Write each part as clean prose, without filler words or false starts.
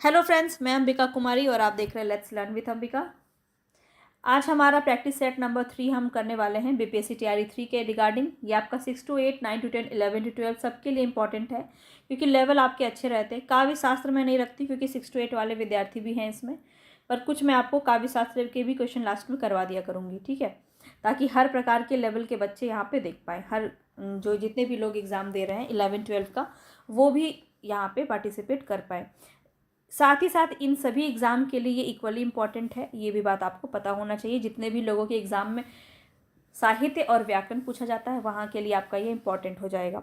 Hello friends, मैं अंबिका कुमारी और आप देख रहे हैं लेट्स लर्न विथ अंबिका। आज हमारा प्रैक्टिस सेट नंबर 3 हम करने वाले हैं बीपीएससी तैयारी 3 के रिगार्डिंग। ये आपका 6 to 8, 9 to 10, 11 to 12 सबके लिए इंपॉर्टेंट है क्योंकि लेवल आपके अच्छे रहते हैं। काव्य शास्त्र में नहीं रखती क्योंकि 6 to 8 वाले विद्यार्थी भी हैं इसमें, पर कुछ मैं आपको काव्य शास्त्र के भी क्वेश्चन लास्ट में करवा दिया करूँगी, ठीक है, ताकि हर प्रकार के लेवल के बच्चे यहाँ पर देख पाएँ। हर जो जितने भी लोग एग्ज़ाम दे रहे हैं 11-12 का, वो भी यहाँ पर पार्टिसिपेट कर पाए। साथ ही साथ इन सभी एग्ज़ाम के लिए ये इक्वली इम्पॉर्टेंट है, ये भी बात आपको पता होना चाहिए। जितने भी लोगों के एग्ज़ाम में साहित्य और व्याकरण पूछा जाता है वहाँ के लिए आपका ये इम्पॉर्टेंट हो जाएगा।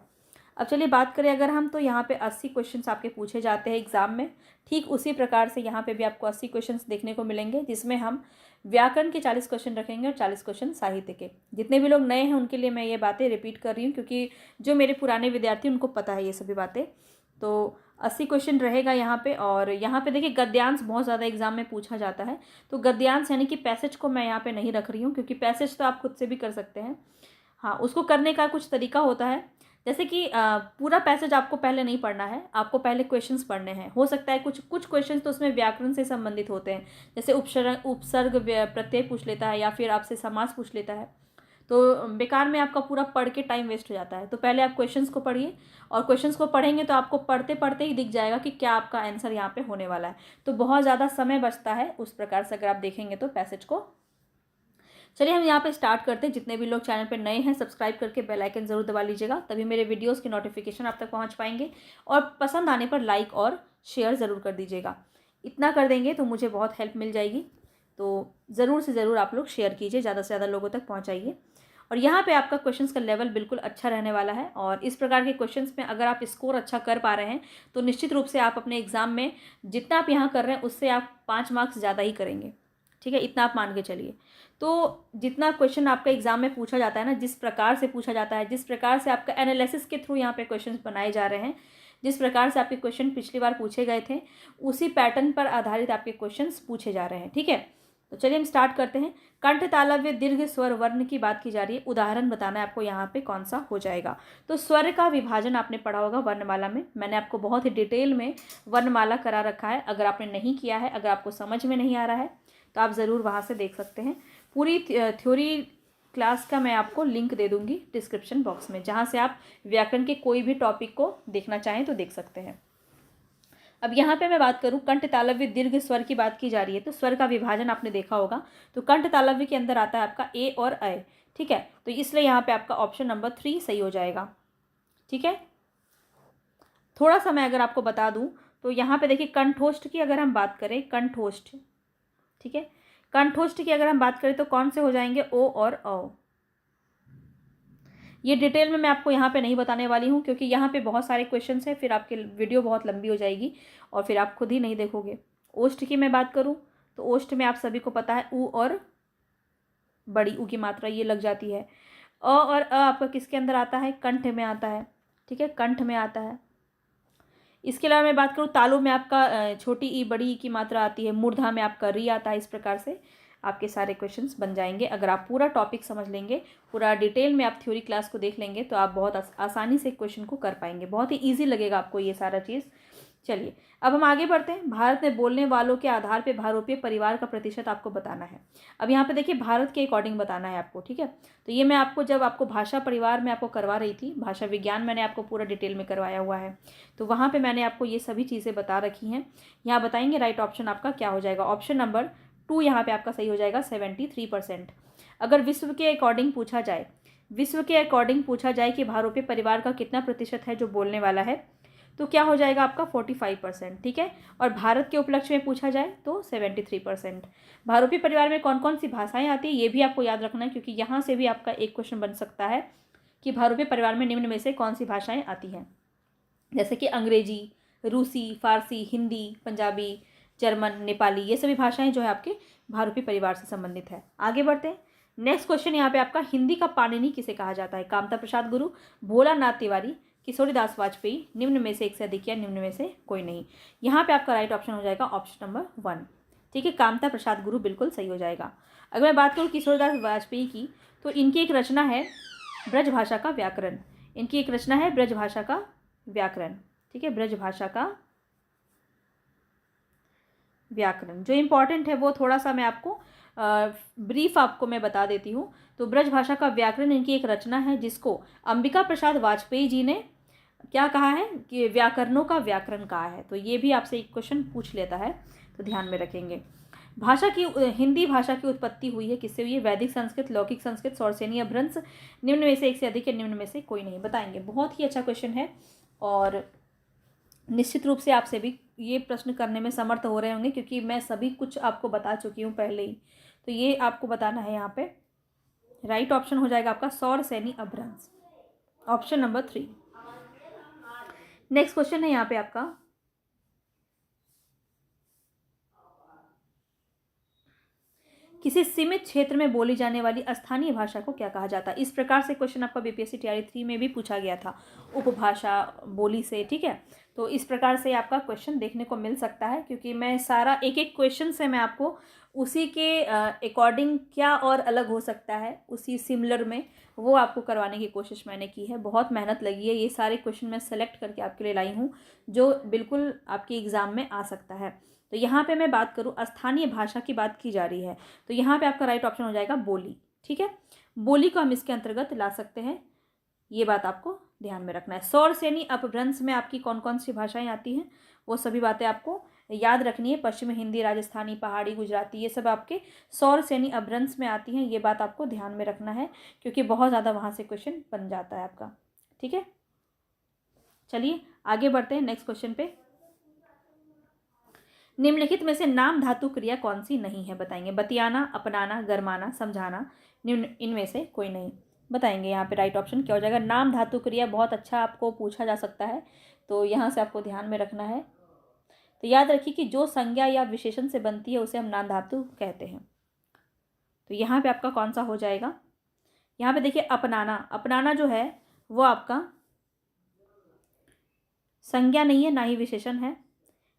अब चलिए बात करें अगर हम, तो यहाँ पे 80 क्वेश्चंस आपके पूछे जाते हैं एग्ज़ाम में। ठीक उसी प्रकार से यहाँ पे भी आपको 80 क्वेश्चंस देखने को मिलेंगे, जिसमें हम व्याकरण के 40 क्वेश्चन रखेंगे और 40 क्वेश्चन साहित्य के। जितने भी लोग नए हैं उनके लिए मैं ये बातें रिपीट कर रही हूँ क्योंकि जो मेरे पुराने विद्यार्थी उनको पता है ये सभी बातें। तो 80 क्वेश्चन रहेगा यहाँ पे। और यहाँ पे देखिए गद्यांश बहुत ज़्यादा एग्जाम में पूछा जाता है, तो गद्यांश यानी कि पैसेज को मैं यहाँ पे नहीं रख रही हूँ क्योंकि पैसेज तो आप खुद से भी कर सकते हैं। हाँ, उसको करने का कुछ तरीका होता है, जैसे कि पूरा पैसेज आपको पहले नहीं पढ़ना है, आपको पहले क्वेश्चंस पढ़ने हैं। हो सकता है कुछ क्वेश्चंस तो उसमें व्याकरण से संबंधित होते हैं, जैसे उपसर्ग प्रत्यय पूछ लेता है या फिर आपसे समास पूछ लेता है, तो बेकार में आपका पूरा पढ़ के टाइम वेस्ट हो जाता है। तो पहले आप क्वेश्चंस को पढ़िए, और क्वेश्चंस को पढ़ेंगे तो आपको पढ़ते पढ़ते ही दिख जाएगा कि क्या आपका आंसर यहाँ पे होने वाला है, तो बहुत ज़्यादा समय बचता है उस प्रकार से अगर आप देखेंगे तो पैसेज को। चलिए हम यहाँ पे स्टार्ट करते हैं। जितने भी लोग चैनल पर नए हैं सब्सक्राइब करके बेल आइकन ज़रूर दबा लीजिएगा, तभी मेरे वीडियोस की नोटिफिकेशन आप तक पहुँच पाएंगे। और पसंद आने पर लाइक और शेयर ज़रूर कर दीजिएगा। इतना कर देंगे तो मुझे बहुत हेल्प मिल जाएगी, तो ज़रूर से ज़रूर आप लोग शेयर कीजिए, ज़्यादा से ज़्यादा लोगों तक पहुँचाइए। और यहाँ पे आपका क्वेश्चंस का लेवल बिल्कुल अच्छा रहने वाला है, और इस प्रकार के क्वेश्चंस में अगर आप स्कोर अच्छा कर पा रहे हैं तो निश्चित रूप से आप अपने एग्ज़ाम में जितना आप यहाँ कर रहे हैं उससे आप 5 मार्क्स ज़्यादा ही करेंगे, ठीक है, इतना आप मान के चलिए। तो जितना क्वेश्चन आपका एग्ज़ाम में पूछा जाता है ना, जिस प्रकार से पूछा जाता है, जिस प्रकार से आपका एनालिसिस के थ्रू यहाँ पे क्वेश्चन बनाए जा रहे हैं, जिस प्रकार से आपके क्वेश्चन पिछली बार पूछे गए थे, उसी पैटर्न पर आधारित आपके क्वेश्चन पूछे जा रहे हैं, ठीक है। तो चलिए हम स्टार्ट करते हैं। कंठ तालव्य दीर्घ स्वर वर्ण की बात की जा रही है, उदाहरण बताना है आपको यहाँ पे कौन सा हो जाएगा। तो स्वर का विभाजन आपने पढ़ा होगा वर्णमाला में, मैंने आपको बहुत ही डिटेल में वर्णमाला करा रखा है। अगर आपने नहीं किया है, अगर आपको समझ में नहीं आ रहा है तो आप ज़रूर वहाँ से देख सकते हैं। पूरी थ्योरी क्लास का मैं आपको लिंक दे दूँगी डिस्क्रिप्शन बॉक्स में, जहाँ से आप व्याकरण के कोई भी टॉपिक को देखना चाहें तो देख सकते हैं। अब यहाँ पे मैं बात करूँ, कंठ तालव्य दीर्घ स्वर की बात की जा रही है, तो स्वर का विभाजन आपने देखा होगा। तो कंठ तालव्य के अंदर आता है आपका ए और अय, ठीक है, तो इसलिए यहाँ पे आपका ऑप्शन नंबर 3 सही हो जाएगा, ठीक है। थोड़ा सा मैं अगर आपको बता दूँ तो यहाँ पे देखिए कंठोष्ठ की अगर हम बात करें, कंठोष्ठ, ठीक है, कंठोष्ठ की अगर हम बात करें तो कौन से हो जाएंगे, ओ और औ। ये डिटेल में मैं आपको यहाँ पे नहीं बताने वाली हूँ क्योंकि यहाँ पे बहुत सारे क्वेश्चंस हैं, फिर आपकी वीडियो बहुत लंबी हो जाएगी और फिर आप खुद ही नहीं देखोगे। ओष्ठ की मैं बात करूँ तो ओष्ठ में आप सभी को पता है ऊ और बड़ी ऊ की मात्रा ये लग जाती है। अ और अ आपका किसके अंदर आता है, कंठ में आता है, ठीक है, कंठ में आता है। इसके अलावा मैं बात करूँ तालु में आपका छोटी ई बड़ी ई की मात्रा आती है, मूर्धा में आपका री आता है। इस प्रकार से आपके सारे क्वेश्चंस बन जाएंगे। अगर आप पूरा टॉपिक समझ लेंगे, पूरा डिटेल में आप थ्योरी क्लास को देख लेंगे तो आप बहुत आसानी से क्वेश्चन को कर पाएंगे, बहुत ही ईजी लगेगा आपको ये सारा चीज़। चलिए अब हम आगे बढ़ते हैं। भारत में बोलने वालों के आधार पर भारोपीय परिवार का प्रतिशत आपको बताना है। अब यहाँ पे देखिए भारत के अकॉर्डिंग बताना है आपको, ठीक है। तो ये मैं आपको जब आपको भाषा परिवार में आपको करवा रही थी, भाषा विज्ञान मैंने आपको पूरा डिटेल में करवाया हुआ है, तो वहाँ पे मैंने आपको ये सभी चीज़ें बता रखी हैं। यहाँ बताएंगे राइट ऑप्शन आपका क्या हो जाएगा, ऑप्शन नंबर 2 यहाँ पे आपका सही हो जाएगा, 73%। अगर विश्व के अकॉर्डिंग पूछा जाए, विश्व के अकॉर्डिंग पूछा जाए कि भारोपीय परिवार का कितना प्रतिशत है जो बोलने वाला है, तो क्या हो जाएगा आपका 45%, ठीक है। और भारत के उपलक्ष्य में पूछा जाए तो 73%। भारोपीय परिवार में कौन कौन सी भाषाएं आती है ये भी आपको याद रखना है, क्योंकि यहाँ से भी आपका एक क्वेश्चन बन सकता है कि भारोपीय परिवार में निम्न में से कौन सी भाषाएं आती हैं, जैसे कि अंग्रेजी, रूसी, फारसी, हिंदी, पंजाबी, जर्मन, नेपाली, ये सभी भाषाएं जो है आपके भारोपीय परिवार से संबंधित है। आगे बढ़ते हैं। नेक्स्ट क्वेश्चन यहाँ पे आपका, हिंदी का पाणिनि किसे कहा जाता है, कामता प्रसाद गुरु, भोलानाथ तिवारी, किशोरीदास वाजपेयी, निम्न में से एक से अधिक या निम्न में से कोई नहीं। यहाँ पे आपका राइट ऑप्शन हो जाएगा ऑप्शन नंबर 1, ठीक है, कामता प्रसाद गुरु बिल्कुल सही हो जाएगा। अगर मैं बात करूँ किशोरीदास वाजपेयी की, तो इनकी एक रचना है ब्रजभाषा का व्याकरण, इनकी एक रचना है ब्रजभाषा का व्याकरण, ठीक है, ब्रजभाषा का व्याकरण। जो इम्पॉर्टेंट है वो थोड़ा सा मैं आपको ब्रीफ आपको मैं बता देती हूँ। तो ब्रज भाषा का व्याकरण इनकी एक रचना है जिसको अंबिका प्रसाद वाजपेयी जी ने क्या कहा है कि व्याकरणों का व्याकरण कहा है। तो ये भी आपसे एक क्वेश्चन पूछ लेता है, तो ध्यान में रखेंगे। भाषा की हिंदी भाषा की उत्पत्ति हुई है किससे हुई है? वैदिक संस्कृत, लौकिक संस्कृत, सौरसेनी अपभ्रंश, निम्न में से एक से अधिक या निम्न में से कोई नहीं। बताएंगे। बहुत ही अच्छा क्वेश्चन है और निश्चित रूप से आपसे भी ये प्रश्न करने में समर्थ हो रहे होंगे क्योंकि मैं सभी कुछ आपको बता चुकी हूँ पहले ही। तो ये आपको बताना है। यहाँ पे राइट ऑप्शन हो जाएगा आपका सौरसेनी अपभ्रंश, ऑप्शन नंबर 3। नेक्स्ट क्वेश्चन है यहाँ पे आपका, किसी सीमित क्षेत्र में बोली जाने वाली स्थानीय भाषा को क्या कहा जाता है? इस प्रकार से क्वेश्चन आपका बीपीएससी तैयारी 3 में भी पूछा गया था, उपभाषा बोली से। ठीक है, तो इस प्रकार से आपका क्वेश्चन देखने को मिल सकता है क्योंकि मैं सारा एक एक क्वेश्चन से मैं आपको उसी के अकॉर्डिंग क्या और अलग हो सकता है उसी सिमिलर में वो आपको करवाने की कोशिश मैंने की है। बहुत मेहनत लगी है। ये सारे क्वेश्चन मैं सेलेक्ट करके आपके लिए लाई हूँ जो बिल्कुल आपके एग्ज़ाम में आ सकता है। तो यहाँ पे मैं बात करूँ, स्थानीय भाषा की बात की जा रही है, तो यहाँ पे आपका राइट ऑप्शन हो जाएगा बोली। ठीक है, बोली को हम इसके अंतर्गत ला सकते हैं, ये बात आपको ध्यान में रखना है। सौरसेनी अपभ्रंश में आपकी कौन कौन सी भाषाएं आती हैं वो सभी बातें आपको याद रखनी है। पश्चिमी हिंदी, राजस्थानी, पहाड़ी, गुजराती, ये सब आपके सौरसेनी अपभ्रंश में आती हैं। ये बात आपको ध्यान में रखना है क्योंकि बहुत ज़्यादा वहाँ से क्वेश्चन बन जाता है आपका। ठीक है, चलिए आगे बढ़ते हैं नेक्स्ट क्वेश्चन पे। निम्नलिखित में से नाम धातु क्रिया कौन सी नहीं है? बताएंगे। बतियाना, अपनाना, गरमाना, समझाना, निम्न इनमें से कोई नहीं। बताएंगे। यहाँ पे राइट ऑप्शन क्या हो जाएगा? नाम धातु क्रिया बहुत अच्छा आपको पूछा जा सकता है, तो यहाँ से आपको ध्यान में रखना है। तो याद रखिए कि जो संज्ञा या विशेषण से बनती है उसे हम नाम धातु कहते हैं। तो यहाँ पे आपका कौन सा हो जाएगा? यहाँ पे देखिए अपनाना, अपनाना जो है वो आपका संज्ञा नहीं है ना ही विशेषण है,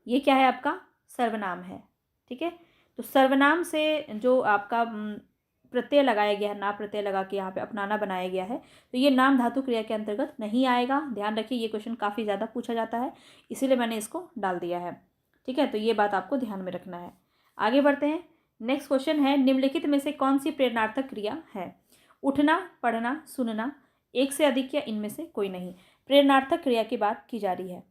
ये क्या है? आपका सर्वनाम है। ठीक है, तो सर्वनाम से जो आपका प्रत्यय लगाया गया है, ना प्रत्यय लगा के यहाँ पे अपनाना बनाया गया है, तो ये नाम धातु क्रिया के अंतर्गत नहीं आएगा। ध्यान रखिए, ये क्वेश्चन काफ़ी ज़्यादा पूछा जाता है, इसीलिए मैंने इसको डाल दिया है। ठीक है, तो ये बात आपको ध्यान में रखना है। आगे बढ़ते हैं। नेक्स्ट क्वेश्चन है, निम्नलिखित में से कौन सी प्रेरणार्थक क्रिया है? उठना, पढ़ना, सुनना, एक से अधिक या इनमें से कोई नहीं। प्रेरणार्थक क्रिया की बात की जा रही है।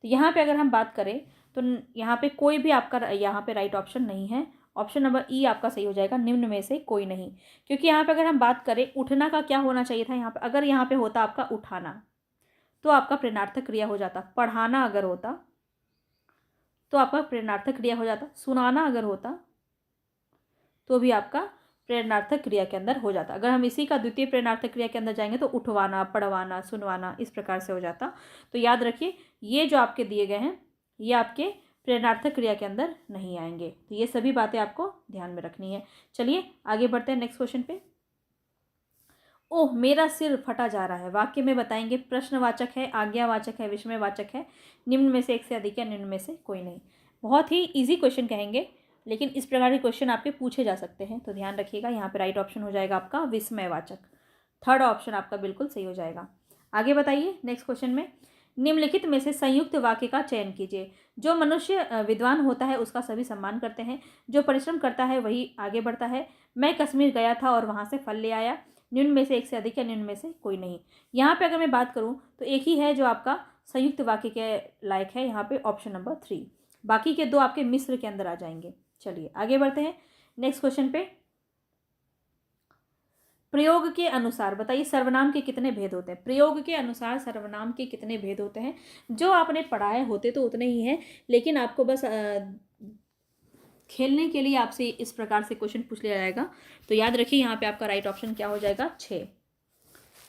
तो यहाँ पे अगर हम बात करें तो यहाँ पे कोई भी आपका यहाँ पे राइट ऑप्शन नहीं है। ऑप्शन नंबर ई आपका सही हो जाएगा, निम्न में से कोई नहीं। क्योंकि यहाँ पे अगर हम बात करें उठना का क्या होना चाहिए था यहाँ पे, अगर यहाँ पे होता आपका उठाना तो आपका प्रेरणार्थक क्रिया हो जाता। पढ़ाना अगर होता तो आपका प्रेरणार्थक क्रिया हो जाता। सुनाना अगर होता तो भी आपका प्रेरणार्थक क्रिया के अंदर हो जाता। अगर हम इसी का द्वितीय प्रेरणार्थक क्रिया के अंदर जाएंगे तो उठवाना, पढ़वाना, सुनवाना, इस प्रकार से हो जाता। तो याद रखिए ये जो आपके दिए गए हैं ये आपके प्रेरणार्थक क्रिया के अंदर नहीं आएंगे। तो ये सभी बातें आपको ध्यान में रखनी है। चलिए आगे बढ़ते हैं नेक्स्ट क्वेश्चन पे। ओह मेरा सिर फटा जा रहा है, वाक्य में बताएंगे। प्रश्नवाचक है, आज्ञावाचक है, विस्मयवाचक है, निम्न में से एक से अधिक या निम्न में से कोई नहीं। बहुत ही ईजी क्वेश्चन कहेंगे, लेकिन इस प्रकार के क्वेश्चन आपके पूछे जा सकते हैं, तो ध्यान रखिएगा। यहाँ पे राइट ऑप्शन हो जाएगा आपका विस्मयवाचक। थर्ड ऑप्शन आपका बिल्कुल सही हो जाएगा। आगे बताइए नेक्स्ट क्वेश्चन में, निम्नलिखित में से संयुक्त वाक्य का चयन कीजिए। जो मनुष्य विद्वान होता है उसका सभी सम्मान करते हैं, जो परिश्रम करता है वही आगे बढ़ता है। मैं कश्मीर गया था और वहाँ से फल ले आया, निम्न में से एक से अधिक या निम्न में से कोई नहीं। यहाँ पे अगर मैं बात करूँ तो एक ही है जो आपका संयुक्त वाक्य के लायक है, यहाँ पे ऑप्शन नंबर 3। बाकी के दो आपके मिस्र के अंदर आ जाएंगे। चलिए आगे बढ़ते हैं नेक्स्ट क्वेश्चन पे। प्रयोग के अनुसार बताइए सर्वनाम के कितने भेद होते हैं? प्रयोग के अनुसार सर्वनाम के कितने भेद होते हैं? जो आपने पढ़ाए होते तो उतने ही हैं, लेकिन आपको बस खेलने के लिए आपसे इस प्रकार से क्वेश्चन पूछ लिया जाएगा। तो याद रखिए यहाँ पे आपका राइट ऑप्शन क्या हो जाएगा? 6।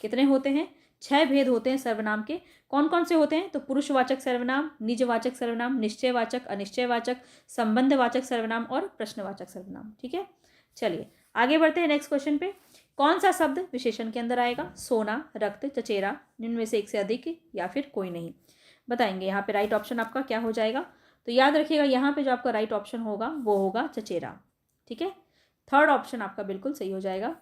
कितने होते हैं? 6 भेद होते हैं सर्वनाम के। कौन कौन से होते हैं? तो पुरुषवाचक सर्वनाम, निजवाचक सर्वनाम, निश्चयवाचक, अनिश्चयवाचक, संबंधवाचक सर्वनाम और प्रश्नवाचक सर्वनाम। ठीक है, चलिए आगे बढ़ते हैं नेक्स्ट क्वेश्चन पे। कौन सा शब्द विशेषण के अंदर आएगा? सोना, रक्त, चचेरा, निम्न में से एक से अधिक या फिर कोई नहीं। बताएंगे। यहाँ पे राइट ऑप्शन आपका क्या हो जाएगा? तो याद रखिएगा यहाँ पे जो आपका राइट ऑप्शन होगा वो होगा चचेरा। ठीक है, थर्ड ऑप्शन आपका बिल्कुल सही हो जाएगा।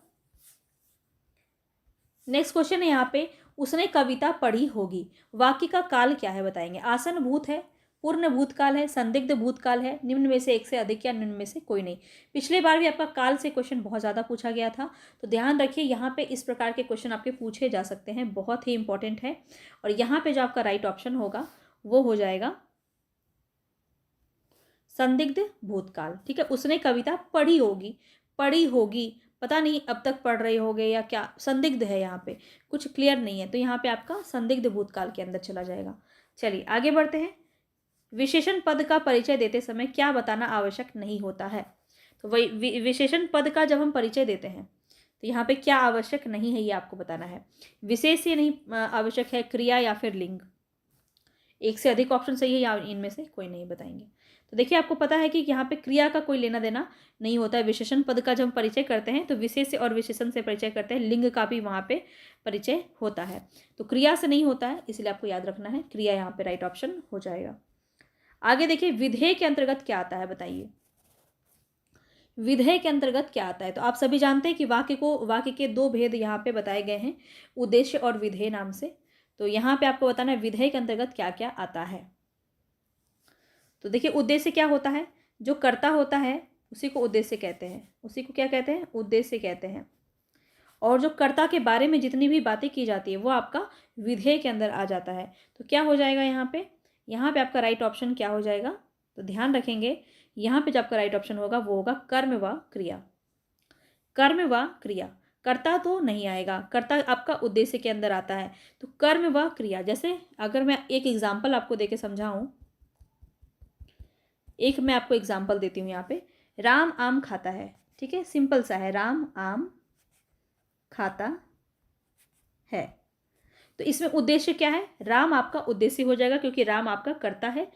नेक्स्ट क्वेश्चन है यहाँ पे, उसने कविता पढ़ी होगी। वाक्य का काल क्या है बताएंगे। आसन भूत है, पूर्ण भूतकाल है, संदिग्ध भूतकाल है, निम्न में से एक से अधिक या निम्न में से कोई नहीं। पिछले बार भी आपका काल से क्वेश्चन बहुत ज़्यादा पूछा गया था, तो ध्यान रखिए यहाँ पे इस प्रकार के क्वेश्चन आपके पूछे जा सकते हैं, बहुत ही इंपॉर्टेंट है। और यहाँ पे जो आपका राइट ऑप्शन होगा वो हो जाएगा संदिग्ध भूतकाल। ठीक है, उसने कविता पढ़ी होगी, पढ़ी होगी, पता नहीं अब तक पढ़ रहे होगे या क्या, संदिग्ध है यहाँ पे, कुछ क्लियर नहीं है, तो यहाँ पे आपका संदिग्ध भूतकाल के अंदर चला जाएगा। चलिए आगे बढ़ते हैं। विशेषण पद का परिचय देते समय क्या बताना आवश्यक नहीं होता है। तो वही विशेषण पद का जब हम परिचय देते हैं तो यहाँ पे क्या आवश्यक नहीं है ये आपको बताना है। विशेष ये नहीं आवश्यक है, क्रिया या फिर लिंग, एक से अधिक ऑप्शन सही है या इनमें से कोई नहीं बताएंगे। तो देखिए आपको पता है कि यहाँ पे क्रिया का कोई लेना देना नहीं होता है। विशेषण पद का जब हम परिचय करते हैं तो विशेष और विशेषण से परिचय करते हैं, लिंग का भी वहाँ पे परिचय होता है, तो क्रिया से नहीं होता है, इसलिए आपको याद रखना है क्रिया यहाँ पे राइट ऑप्शन हो जाएगा। आगे देखिए विधेय के अंतर्गत क्या आता है बताइए। विधेय के अंतर्गत क्या आता है, तो आप सभी जानते हैं कि वाक्य के दो भेद यहाँ पे बताए गए हैं, उद्देश्य और विधेय नाम से। तो यहाँ पे आपको बताना है विधेय के अंतर्गत क्या क्या आता है। तो देखिए उद्देश्य क्या होता है, जो कर्ता होता है उसी को उद्देश्य कहते हैं, उसी को क्या कहते हैं, उद्देश्य कहते हैं। और जो कर्ता के बारे में जितनी भी बातें की जाती है वो आपका विधेय के अंदर आ जाता है। तो क्या हो जाएगा यहाँ पे आपका राइट ऑप्शन क्या हो जाएगा, तो ध्यान रखेंगे यहाँ पे जो आपका राइट ऑप्शन होगा वो होगा कर्म व क्रिया। कर्म व क्रिया, कर्ता तो नहीं आएगा, कर्ता आपका उद्देश्य के अंदर आता है, तो कर्म व क्रिया। जैसे अगर मैं एक एग्जाम्पल आपको देके समझाऊं, एक मैं आपको एग्जाम्पल देती हूँ यहाँ पे, राम आम खाता है। ठीक है, सिंपल सा है, राम आम खाता है, तो इसमें उद्देश्य क्या है, राम आपका उद्देश्य हो जाएगा क्योंकि राम आपका कर्ता है,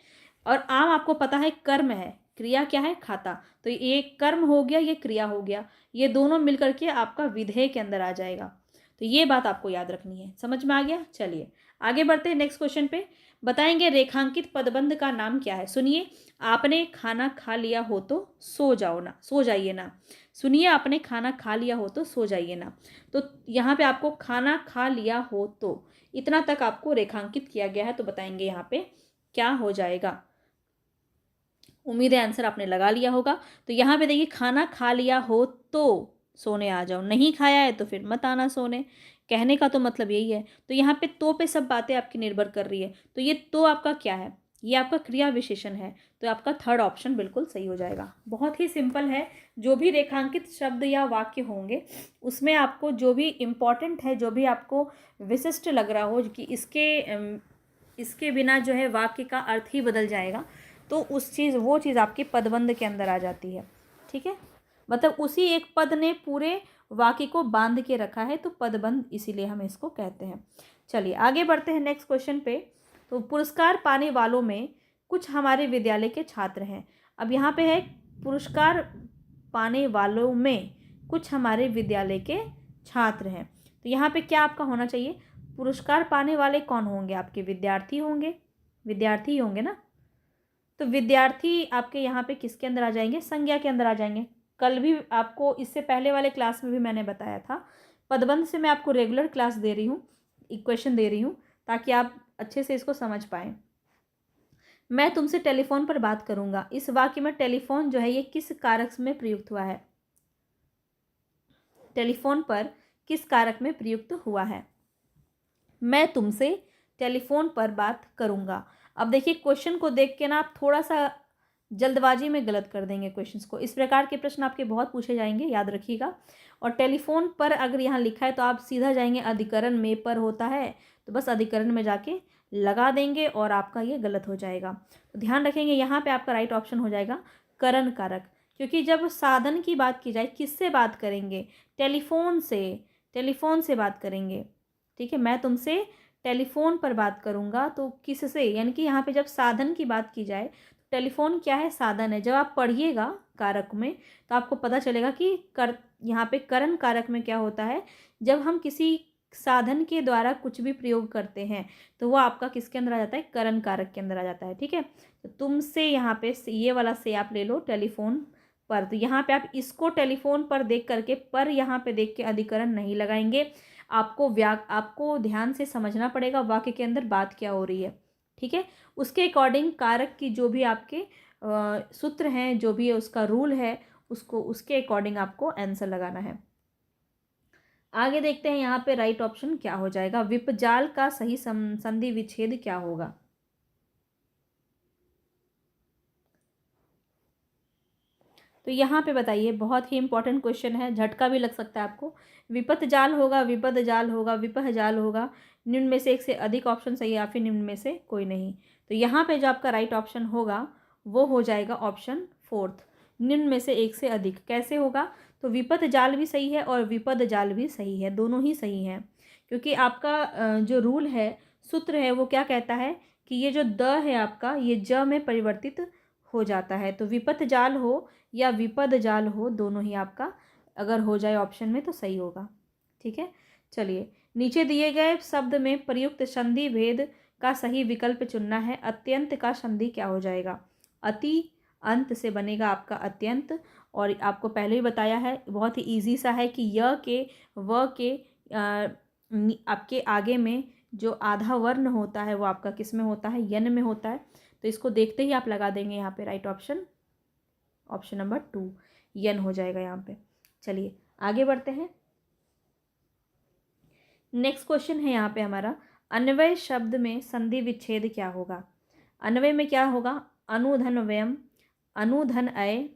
और आम आपको पता है कर्म है, क्रिया क्या है, खाता, तो ये कर्म हो गया, ये क्रिया हो गया, ये दोनों मिलकर के आपका विधेय के अंदर आ जाएगा। तो ये बात आपको याद रखनी है, समझ में आ गया। चलिए आगे बढ़ते हैं नेक्स्ट क्वेश्चन पे। बताएंगे रेखांकित पदबंध का नाम क्या है। सुनिए, आपने खाना खा लिया हो तो सो जाओ ना, सो जाइए ना। सुनिए, आपने खाना खा लिया हो तो सो जाइए ना। तो यहाँ पे आपको खाना खा लिया हो तो इतना तक आपको रेखांकित किया गया है, तो बताएंगे यहाँ पे क्या हो जाएगा। उम्मीद है आंसर आपने लगा लिया होगा। तो यहाँ पे देखिए, खाना खा लिया हो तो सोने आ जाओ, नहीं खाया है तो फिर मत आना सोने, कहने का तो मतलब यही है। तो यहाँ पे तो पे सब बातें आपकी निर्भर कर रही है, तो ये तो आपका क्या है, ये आपका क्रिया विशेषण है, तो आपका थर्ड ऑप्शन बिल्कुल सही हो जाएगा। बहुत ही सिंपल है, जो भी रेखांकित शब्द या वाक्य होंगे उसमें आपको जो भी इम्पॉर्टेंट है, जो भी आपको विशिष्ट लग रहा हो कि इसके बिना जो है वाक्य का अर्थ ही बदल जाएगा, तो वो चीज़ आपके पदबंध के अंदर आ जाती है। ठीक है, मतलब उसी एक पद ने पूरे वाक्य को बांध के रखा है, तो पदबंध इसीलिए हम इसको कहते हैं। चलिए आगे बढ़ते हैं नेक्स्ट क्वेश्चन पे। तो पुरस्कार पाने वालों में कुछ हमारे विद्यालय के छात्र हैं। अब यहाँ पे है पुरस्कार पाने वालों में कुछ हमारे विद्यालय के छात्र हैं, तो यहाँ पे क्या आपका होना चाहिए, पुरस्कार पाने वाले कौन होंगे, आपके विद्यार्थी होंगे, विद्यार्थी होंगे ना। तो विद्यार्थी आपके यहाँ पे किसके अंदर आ जाएंगे, संज्ञा के अंदर आ जाएंगे। कल भी आपको, इससे पहले वाले क्लास में भी मैंने बताया था, पदबंध से मैं आपको रेगुलर क्लास दे रही हूँ, इक्वेशन दे रही हूँ, ताकि आप अच्छे से इसको समझ पाएँ। मैं तुमसे टेलीफोन पर बात करूँगा, इस वाक्य में टेलीफोन जो है ये किस कारक में प्रयुक्त हुआ है, टेलीफोन पर किस कारक में प्रयुक्त हुआ है। मैं तुमसे टेलीफोन पर बात करूँगा। अब देखिए क्वेश्चन को देख के ना आप थोड़ा सा जल्दबाजी में गलत कर देंगे क्वेश्चंस को, इस प्रकार के प्रश्न आपके बहुत पूछे जाएंगे, याद रखिएगा। और टेलीफोन पर अगर यहाँ लिखा है तो आप सीधा जाएंगे अधिकरण में पर होता है, तो बस अधिकरण में जाके लगा देंगे और आपका ये गलत हो जाएगा। तो ध्यान रखेंगे यहाँ पे आपका राइट ऑप्शन हो जाएगा करण कारक, क्योंकि जब साधन की बात की जाए, किससे बात करेंगे, टेलीफोन से बात करेंगे। ठीक है, मैं तुमसे टेलीफोन पर बात करूँगा, तो किससे, यानी कि यहाँ पे जब साधन की बात की जाए, टेलीफोन क्या है, साधन है। जब आप पढ़िएगा कारक में तो आपको पता चलेगा कि यहाँ पे करण कारक में क्या होता है, जब हम किसी साधन के द्वारा कुछ भी प्रयोग करते हैं तो वो आपका किसके अंदर आ जाता है, करण कारक के अंदर आ जाता है। ठीक है, तो तुमसे यहाँ पे ये वाला से आप ले लो टेलीफोन पर, तो यहाँ पे आप इसको टेलीफोन पर देख करके पर यहाँ पे देख के अधिकरण नहीं लगाएंगे, आपको ध्यान से समझना पड़ेगा वाक्य के अंदर बात क्या हो रही है, ठीक है। उसके अकॉर्डिंग कारक की जो भी आपके सूत्र हैं, जो भी उसका रूल है, उसके अकॉर्डिंग आपको आंसर लगाना है। आगे देखते हैं यहाँ पे राइट ऑप्शन क्या हो जाएगा। विपजाल का सही संधि विच्छेद क्या होगा। तो यहाँ पे बताइए, बहुत ही इंपॉर्टेंट क्वेश्चन है, झटका भी लग सकता है आपको। विपत जाल होगा, विपद जाल होगा, विपह जाल होगा, निम्न में से एक से अधिक ऑप्शन सही है या फिर निम्न में से कोई नहीं। तो यहाँ पे जो आपका राइट ऑप्शन होगा वो हो जाएगा ऑप्शन फोर्थ, निम्न में से एक से अधिक। कैसे होगा, तो विपत जाल भी सही है और विपद जाल भी सही है, दोनों ही सही हैं। क्योंकि आपका जो रूल है, सूत्र है, वो क्या कहता है कि ये जो द है आपका, ये ज में परिवर्तित हो जाता है। तो विपत जाल हो या विपद जाल हो, दोनों ही आपका अगर हो जाए ऑप्शन में तो सही होगा, ठीक है। चलिए, नीचे दिए गए शब्द में प्रयुक्त संधि भेद का सही विकल्प चुनना है। अत्यंत का संधि क्या हो जाएगा। अति अंत से बनेगा आपका अत्यंत। और आपको पहले ही बताया है, बहुत ही ईजी सा है कि य के व के आपके आगे में जो आधा वर्ण होता है वो आपका किस में होता है, यन में होता है। तो इसको देखते ही आप लगा देंगे यहाँ पे राइट ऑप्शन, ऑप्शन नंबर 2 यन हो जाएगा यहाँ पे। चलिए आगे बढ़ते हैं। नेक्स्ट क्वेश्चन है यहाँ पे हमारा, अन्वय शब्द में संधि विच्छेद क्या होगा। अन्वय में क्या होगा, अनुधन व्यम, अनुधन अय,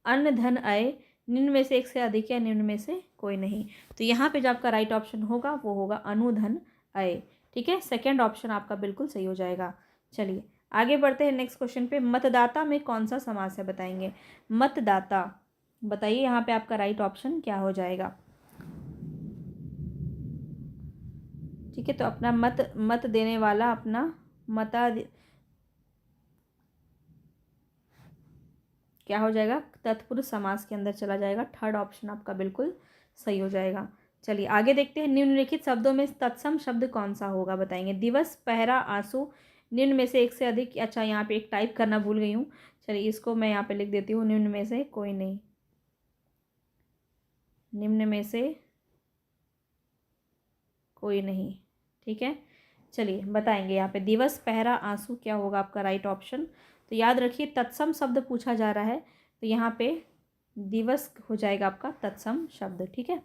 अन्न धन अय, निम्न में से एक से अधिक या निम्न में से कोई नहीं। तो यहाँ पे जो आपका राइट ऑप्शन होगा वो होगा अनुधन अय, ठीक है। सेकेंड ऑप्शन आपका बिल्कुल सही हो जाएगा। चलिए आगे बढ़ते हैं नेक्स्ट क्वेश्चन पे। मतदाता में कौन सा समास है बताएंगे। मतदाता, बताइए यहाँ पे आपका राइट ऑप्शन क्या हो जाएगा, ठीक है। तो अपना मत देने वाला अपना मता क्या हो जाएगा, तत्पुरुष समास के अंदर चला जाएगा। थर्ड ऑप्शन आपका बिल्कुल सही हो जाएगा। चलिए आगे देखते हैं, निम्नलिखित शब्दों में तत्सम शब्द कौन सा होगा बताएंगे। दिवस, पहरा, आंसू, निम्न में से एक से अधिक। अच्छा, यहाँ पे एक टाइप करना भूल गई हूँ, चलिए इसको मैं यहाँ पे लिख देती हूँ, निम्न में से कोई नहीं, निम्न में से कोई नहीं, ठीक है। चलिए बताएंगे यहाँ पे दिवस, पहरा, आंसू क्या होगा आपका राइट ऑप्शन। तो याद रखिए तत्सम शब्द पूछा जा रहा है, तो यहाँ पे दिवस हो जाएगा आपका तत्सम शब्द, ठीक है।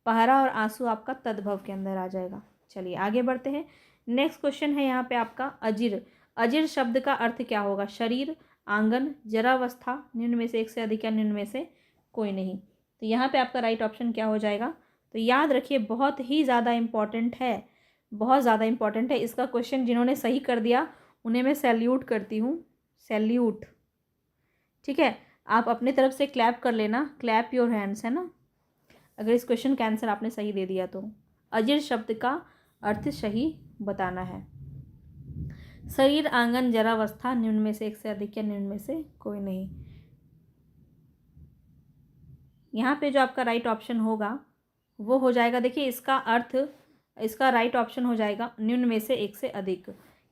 पहरा और आंसू आपका तद्भव के अंदर आ जाएगा। चलिए आगे बढ़ते हैं। नेक्स्ट क्वेश्चन है यहाँ पे आपका अजिर। अजिर शब्द का अर्थ क्या होगा। शरीर, आंगन, जरावस्था, निम्न में से एक से अधिक या निम्न में से कोई नहीं। तो यहाँ पे आपका राइट ऑप्शन क्या हो जाएगा। तो याद रखिए बहुत ही ज़्यादा इम्पॉर्टेंट है, बहुत ज़्यादा इम्पॉर्टेंट है इसका क्वेश्चन। जिन्होंने सही कर दिया उन्हें मैं सैल्यूट करती हूँ, सैल्यूट, ठीक है। आप अपने तरफ से क्लैप कर लेना, क्लैप योर हैंड्स, है ना, अगर इस क्वेश्चन का आंसर आपने सही दे दिया तो। अजिर शब्द का अर्थ सही बताना है। शरीर, आंगन, जरावस्था, निम्न में से एक से अधिक या निम्न में से कोई नहीं। यहाँ पे जो आपका राइट ऑप्शन होगा वो हो जाएगा, देखिए इसका अर्थ, इसका राइट ऑप्शन हो जाएगा निम्न में से एक से अधिक।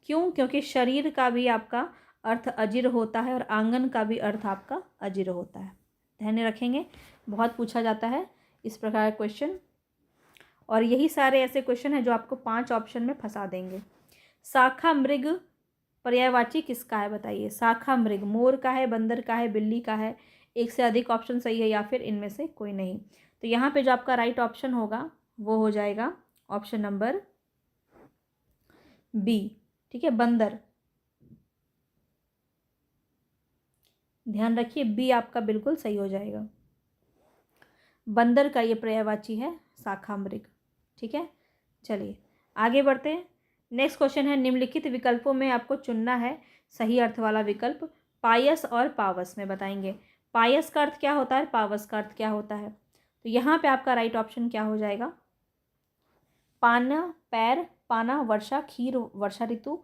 क्यों, क्योंकि शरीर का भी आपका अर्थ अजिर होता है और आंगन का भी अर्थ आपका अजिर होता है। ध्यान रखेंगे, बहुत पूछा जाता है इस प्रकार क्वेश्चन, और यही सारे ऐसे क्वेश्चन हैं जो आपको 5 ऑप्शन में फंसा देंगे। शाखा मृग पर्यायवाची किसका है बताइए। शाखा मृग मोर का है, बंदर का है, बिल्ली का है, एक से अधिक ऑप्शन सही है या फिर इनमें से कोई नहीं। तो यहाँ पे जो आपका राइट ऑप्शन होगा वो हो जाएगा ऑप्शन नंबर बी, ठीक है, बंदर। ध्यान रखिए बी आपका बिल्कुल सही हो जाएगा। बंदर का ये पर्यायवाची है शाखा मृग, ठीक है। चलिए आगे बढ़ते हैं। नेक्स्ट क्वेश्चन है, निम्नलिखित विकल्पों में आपको चुनना है सही अर्थ वाला विकल्प। पायस और पावस में बताएंगे। पायस का अर्थ क्या होता है, पावस का अर्थ क्या होता है। तो यहाँ पे आपका राइट ऑप्शन क्या हो जाएगा। पाना, पैर, पाना, वर्षा, खीर, वर्षा ऋतु,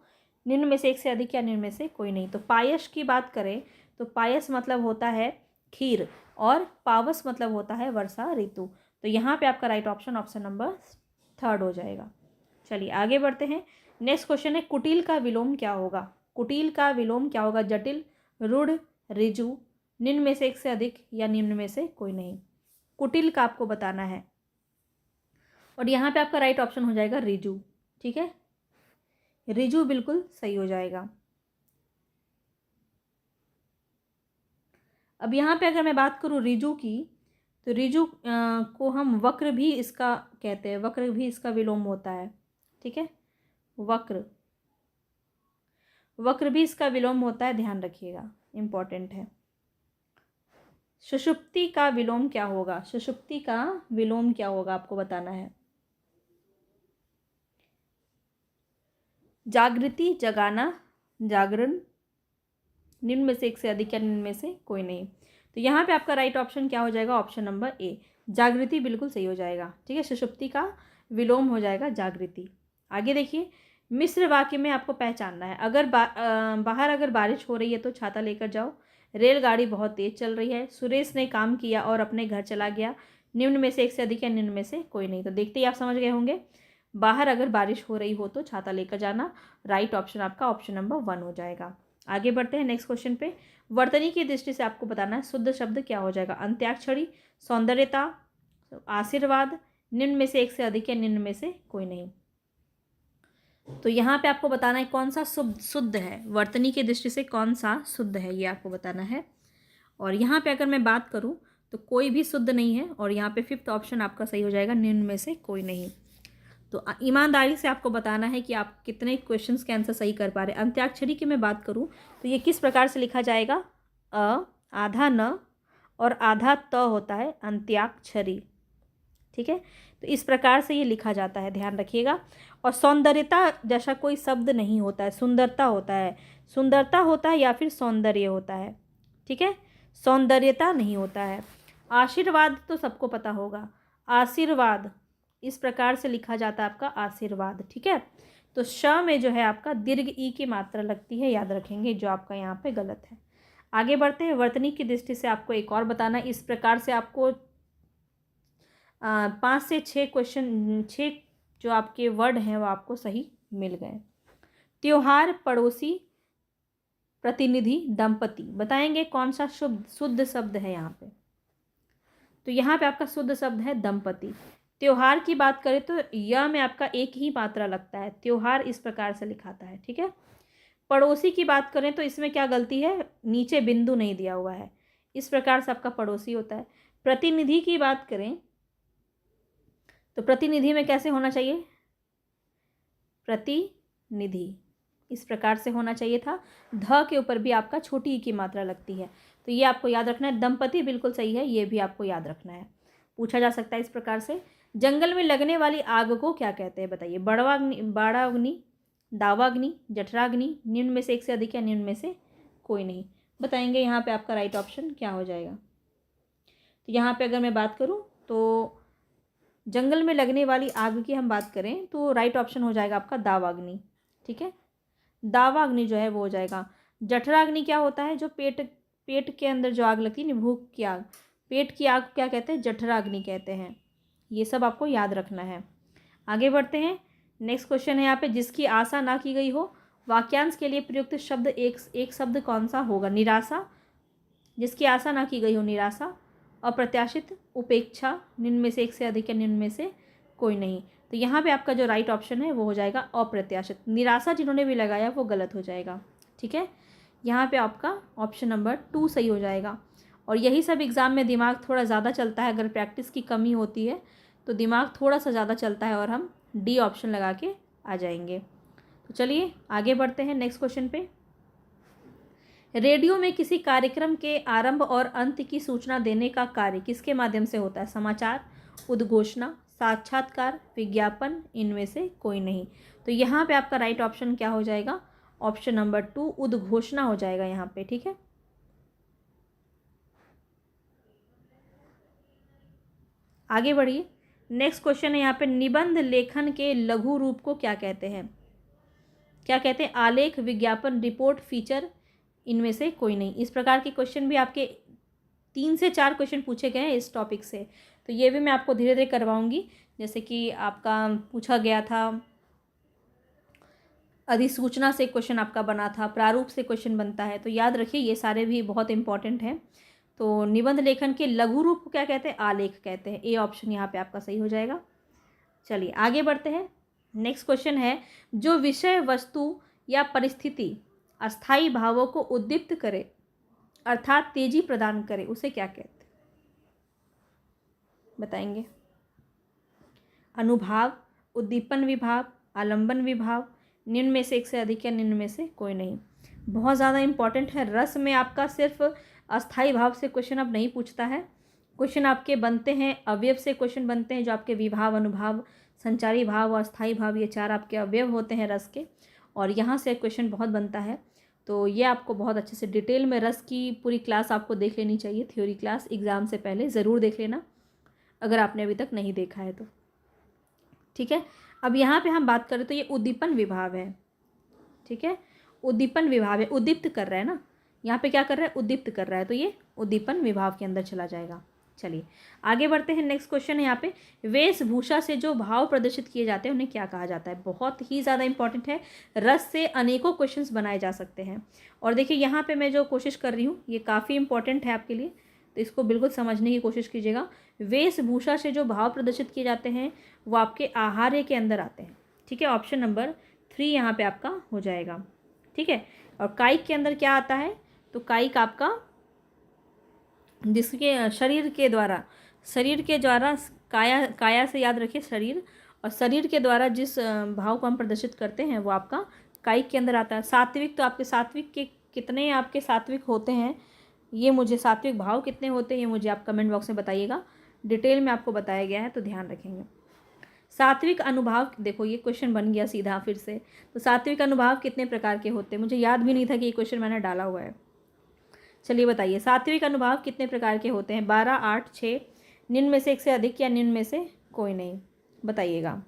निम्न में से एक से अधिक या निम्न में से कोई नहीं। तो पायस की बात करें तो पायस मतलब होता है खीर और पावस मतलब होता है वर्षा ऋतु। तो यहाँ पे आपका राइट ऑप्शन ऑप्शन नंबर 3 हो जाएगा। चलिए आगे बढ़ते हैं। नेक्स्ट क्वेश्चन है, कुटिल का विलोम क्या होगा। कुटिल का विलोम क्या होगा। जटिल, रूढ़, ऋजु, निम्न में से एक से अधिक या निम्न में से कोई नहीं। कुटिल का आपको बताना है। और यहाँ पे आपका राइट ऑप्शन हो जाएगा ऋजु। ठीक है, ऋजु बिल्कुल सही हो जाएगा। अब यहाँ पे अगर मैं बात करूँ ऋजु की, तो ऋजु को हम वक्र भी इसका कहते हैं, वक्र भी इसका विलोम होता है। ठीक है, वक्र, वक्र भी इसका विलोम होता है, ध्यान रखिएगा, इंपॉर्टेंट है। सुषुप्ति का विलोम क्या होगा? सुषुप्ति का विलोम क्या होगा आपको बताना है। जागृति, जगाना, जागरण, निम्न में से एक से अधिक या निम्न में से कोई नहीं। तो यहाँ पे आपका राइट ऑप्शन क्या हो जाएगा? ऑप्शन नंबर ए, जागृति बिल्कुल सही हो जाएगा। ठीक है, सुषुप्ति का विलोम हो जाएगा जागृति। आगे देखिए, मिश्र वाक्य में आपको पहचानना है। अगर बाहर अगर बारिश हो रही है तो छाता लेकर जाओ। रेलगाड़ी बहुत तेज चल रही है। सुरेश ने काम किया और अपने घर चला गया। निम्न में से एक से अधिक या निम्न में से कोई नहीं। तो देखते ही आप समझ गए होंगे, बाहर अगर बारिश हो रही हो तो छाता लेकर जाना। राइट ऑप्शन आपका ऑप्शन नंबर 1 हो जाएगा। आगे बढ़ते हैं नेक्स्ट क्वेश्चन पे। वर्तनी की दृष्टि से आपको बताना है शुद्ध शब्द क्या हो जाएगा? अंत्याक्षरी, सौंदर्यता, आशीर्वाद, निम्न में से एक से अधिक या निम्न में से कोई नहीं। तो यहाँ पे आपको बताना है कौन सा शुद्ध है, वर्तनी की दृष्टि से कौन सा शुद्ध है, ये आपको बताना है। और यहाँ पे अगर मैं बात करूँ तो कोई भी शुद्ध नहीं है। और यहाँ पे 5th ऑप्शन आपका सही हो जाएगा, निम्न में से कोई नहीं। तो ईमानदारी से आपको बताना है कि आप कितने क्वेश्चंस के आंसर सही कर पा रहे हैं। अंत्याक्षरी की मैं बात करूं तो ये किस प्रकार से लिखा जाएगा? आधा न और आधा त होता है अंत्याक्षरी। ठीक है, तो इस प्रकार से ये लिखा जाता है, ध्यान रखिएगा। और सौंदर्यता जैसा कोई शब्द नहीं होता है, सुंदरता होता है। सुंदरता होता है या फिर सौंदर्य होता है। ठीक है, सौंदर्यता नहीं होता है। आशीर्वाद तो सबको पता होगा, आशीर्वाद इस प्रकार से लिखा जाता है आपका आशीर्वाद। ठीक है, तो श में जो है आपका दीर्घ ई की मात्रा लगती है, याद रखेंगे, जो आपका यहाँ पे गलत है। आगे बढ़ते हैं। वर्तनी की दृष्टि से आपको एक और बताना है। इस प्रकार से आपको 5 से 6 क्वेश्चन, 6 जो आपके वर्ड हैं वो आपको सही मिल गए। त्योहार, पड़ोसी, प्रतिनिधि, दंपति, बताएंगे कौन सा शुद्ध शब्द है यहाँ पे? तो यहाँ पे आपका शुद्ध शब्द है दंपति। त्योहार की बात करें तो य में आपका एक ही मात्रा लगता है, त्योहार इस प्रकार से लिखाता है। ठीक है, पड़ोसी की बात करें तो इसमें क्या गलती है? नीचे बिंदु नहीं दिया हुआ है, इस प्रकार से आपका पड़ोसी होता है। प्रतिनिधि की बात करें तो प्रतिनिधि में कैसे होना चाहिए? प्रतिनिधि इस प्रकार से होना चाहिए था। ध के ऊपर भी आपका छोटी ई की मात्रा लगती है, तो ये आपको याद रखना है। दंपति बिल्कुल सही है, ये भी आपको याद रखना है, पूछा जा सकता है इस प्रकार से। जंगल में लगने वाली आग को क्या कहते हैं? बताइए। बाड़ाग्नि, दावाग्नि, जठराग्नि, निम्न में से एक से अधिक या निम्न में से कोई नहीं। बताएंगे यहाँ पे आपका राइट ऑप्शन क्या हो जाएगा? तो यहाँ पे अगर मैं बात करूँ तो जंगल में लगने वाली आग की हम बात करें तो राइट ऑप्शन हो जाएगा आपका दावाग्नि। ठीक है, दावाग्नि जो है वो हो जाएगा। जठराग्नि क्या होता है? जो पेट के अंदर जो आग लगती है ना, भूख की आग, पेट की आग क्या कहते हैं? जठराग्नि कहते हैं। ये सब आपको याद रखना है। आगे बढ़ते हैं। नेक्स्ट क्वेश्चन है यहाँ पे, जिसकी आशा ना की गई हो, वाक्यांश के लिए प्रयुक्त शब्द एक शब्द कौन सा होगा? निराशा, जिसकी आशा ना की गई हो, निराशा। अप्रत्याशित, उपेक्षा, निम्न में से एक से अधिक या निम्न में से कोई नहीं। तो यहाँ पे आपका जो राइट ऑप्शन है वो हो जाएगा अप्रत्याशित। निराशा जिन्होंने भी लगाया वो गलत हो जाएगा। ठीक है, यहाँ पे आपका ऑप्शन नंबर 2 सही हो जाएगा। और यही सब एग्ज़ाम में दिमाग थोड़ा ज़्यादा चलता है, अगर प्रैक्टिस की कमी होती है तो दिमाग थोड़ा सा ज़्यादा चलता है और हम डी ऑप्शन लगा के आ जाएंगे। तो चलिए आगे बढ़ते हैं नेक्स्ट क्वेश्चन पे। रेडियो में किसी कार्यक्रम के आरंभ और अंत की सूचना देने का कार्य किसके माध्यम से होता है? समाचार, उद्घोषणा, साक्षात्कार, विज्ञापन, इनमें से कोई नहीं। तो यहाँ पे आपका राइट ऑप्शन क्या हो जाएगा? ऑप्शन नंबर 2 उद्घोषणा हो जाएगा यहाँ पे। ठीक है, आगे बढ़िए। नेक्स्ट क्वेश्चन है यहाँ पे, निबंध लेखन के लघु रूप को क्या कहते हैं? क्या कहते हैं? आलेख, विज्ञापन, रिपोर्ट, फीचर, इनमें से कोई नहीं। इस प्रकार के क्वेश्चन भी आपके 3 से 4 क्वेश्चन पूछे गए हैं इस टॉपिक से, तो ये भी मैं आपको धीरे धीरे करवाऊंगी। जैसे कि आपका पूछा गया था, अधिसूचना से क्वेश्चन आपका बना था, प्रारूप से क्वेश्चन बनता है, तो याद रखिए ये सारे भी बहुत इंपॉर्टेंट हैं। तो निबंध लेखन के लघु रूप को क्या कहते हैं? आलेख कहते हैं। ए ऑप्शन यहाँ पे आपका सही हो जाएगा। चलिए आगे बढ़ते हैं। नेक्स्ट क्वेश्चन है, जो विषय वस्तु या परिस्थिति अस्थायी भावों को उद्दीप्त करे अर्थात तेजी प्रदान करे, उसे क्या कहते हैं? बताएंगे? अनुभाव, उद्दीपन विभाव, आलंबन विभाव, निम्न में से एक से अधिक या निम्न में से कोई नहीं। बहुत ज़्यादा इंपॉर्टेंट है। रस में आपका सिर्फ अस्थायी भाव से क्वेश्चन अब नहीं पूछता है। क्वेश्चन आपके बनते हैं अवयव से, क्वेश्चन बनते हैं जो आपके विभाव, अनुभाव, संचारी भाव और अस्थायी भाव, ये चार आपके अवयव होते हैं रस के, और यहाँ से क्वेश्चन बहुत बनता है। तो ये आपको बहुत अच्छे से डिटेल में रस की पूरी क्लास आपको देख लेनी चाहिए। थ्योरी क्लास एग्ज़ाम से पहले ज़रूर देख लेना अगर आपने अभी तक नहीं देखा है तो। ठीक है, अब यहाँ पे हम बात करें तो ये उद्दीपन विभाव है। ठीक है, उद्दीपन विभाव है, उद्दीप्त कर रहा है ना, यहाँ पे क्या कर रहा है? उद्दीप्त कर रहा है, तो ये उद्दीपन विभाव के अंदर चला जाएगा। चलिए आगे बढ़ते हैं। नेक्स्ट क्वेश्चन है यहाँ पे, वेशभूषा से जो भाव प्रदर्शित किए जाते हैं उन्हें क्या कहा जाता है? बहुत ही ज़्यादा इंपॉर्टेंट है। रस से अनेकों क्वेश्चंस बनाए जा सकते हैं। और देखिए यहाँ पे मैं जो कोशिश कर रही हूँ ये काफ़ी इंपॉर्टेंट है आपके लिए, तो इसको बिल्कुल समझने की कोशिश कीजिएगा। वेशभूषा से जो भाव प्रदर्शित किए जाते हैं वो आपके आहार्य के अंदर आते हैं। ठीक है, ऑप्शन नंबर 3 यहाँ पे आपका हो जाएगा। ठीक है, और कायिक के अंदर क्या आता है? तो कायिक आपका जिसके शरीर के द्वारा काया से याद रखिए शरीर, और शरीर के द्वारा जिस भाव को हम प्रदर्शित करते हैं वो आपका कायिक के अंदर आता है। सात्विक, तो आपके सात्विक के कितने आपके सात्विक होते हैं, ये मुझे सात्विक भाव कितने होते हैं ये मुझे आप कमेंट बॉक्स में बताइएगा। डिटेल में आपको बताया गया है तो ध्यान रखेंगे। सात्विक अनुभाव, देखो ये क्वेश्चन बन गया सीधा फिर से। तो सात्विक अनुभाव कितने प्रकार के होते हैं? मुझे याद भी नहीं था कि ये क्वेश्चन मैंने डाला हुआ है। चलिए बताइए, सात्विक अनुभाव कितने प्रकार के होते हैं? 12, 8, 6, निम्न में से एक से अधिक या निम्न में से कोई नहीं? बताइएगा।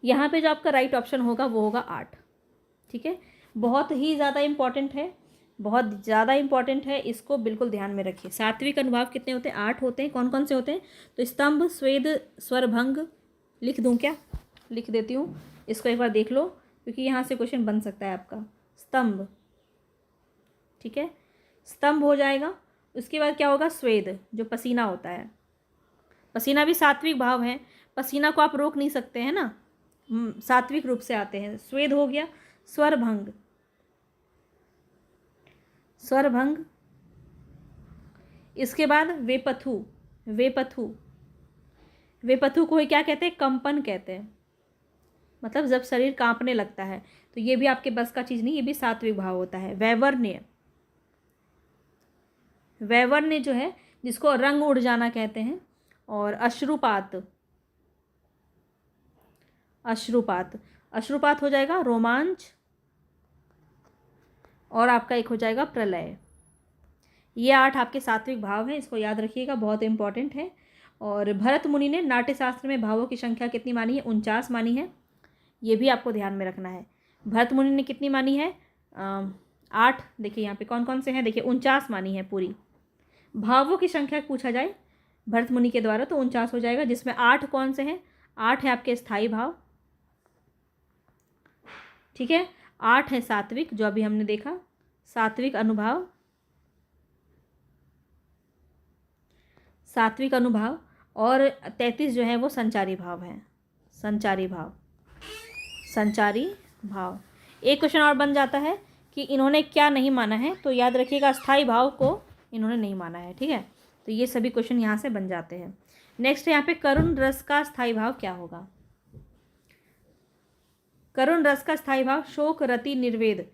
यहाँ पे जो आपका राइट ऑप्शन होगा वो होगा 8। ठीक है, बहुत ही ज़्यादा इंपॉर्टेंट है, बहुत ज़्यादा इंपॉर्टेंट है, इसको बिल्कुल ध्यान में रखिए। सात्विक अनुभाव कितने होते हैं? 8 होते हैं। कौन कौन से होते हैं? तो स्तंभ, स्वेद, स्वरभंग, लिख दूँ क्या? लिख देती हूँ, इसको एक बार देख लो क्योंकि यहाँ से क्वेश्चन बन सकता है आपका। स्तंभ, ठीक है, स्तंभ हो जाएगा। उसके बाद क्या होगा? स्वेद, जो पसीना होता है। पसीना भी सात्विक भाव है, पसीना को आप रोक नहीं सकते हैं ना, सात्विक रूप से आते हैं। स्वेद हो गया। स्वरभंग, स्वरभंग। इसके बाद वेपथु, वेपथु, वेपथु को ही क्या कहते हैं? कंपन कहते हैं, मतलब जब शरीर कांपने लगता है, तो ये भी आपके बस का चीज़ नहीं, ये भी सात्विक भाव होता है। वैवर्ण्य, वैवर्ण्य जो है जिसको रंग उड़ जाना कहते हैं। और अश्रुपात, अश्रुपात, अश्रुपात हो जाएगा रोमांच, और आपका एक हो जाएगा प्रलय। ये 8 आपके सात्विक भाव हैं, इसको याद रखिएगा, बहुत इंपॉर्टेंट है। और भरत मुनि ने नाट्यशास्त्र में भावों की संख्या कितनी मानी है? 49 मानी है, ये भी आपको ध्यान में रखना है। भरत मुनि ने कितनी मानी है? 8। देखिए यहाँ पे कौन कौन से हैं, देखिए 49 मानी है पूरी। भावों की संख्या पूछा जाए भरत मुनि के द्वारा तो 49 हो जाएगा, जिसमें 8 कौन से हैं? 8 है आपके स्थायी भाव, ठीक है। 8 है सात्विक, जो अभी हमने देखा, सात्विक अनुभाव, सात्विक अनुभाव। और 33 जो है वो संचारी भाव है, संचारी भाव, संचारी भाव। एक क्वेश्चन और बन जाता है कि इन्होंने क्या नहीं माना है, तो याद रखिएगा अस्थाई भाव को इन्होंने नहीं माना है, ठीक है। तो ये सभी क्वेश्चन यहाँ से बन जाते हैं। नेक्स्ट यहाँ पे करुण रस का स्थायी भाव क्या होगा? करुण रस का स्थायी भाव शोक, रति, निर्वेद,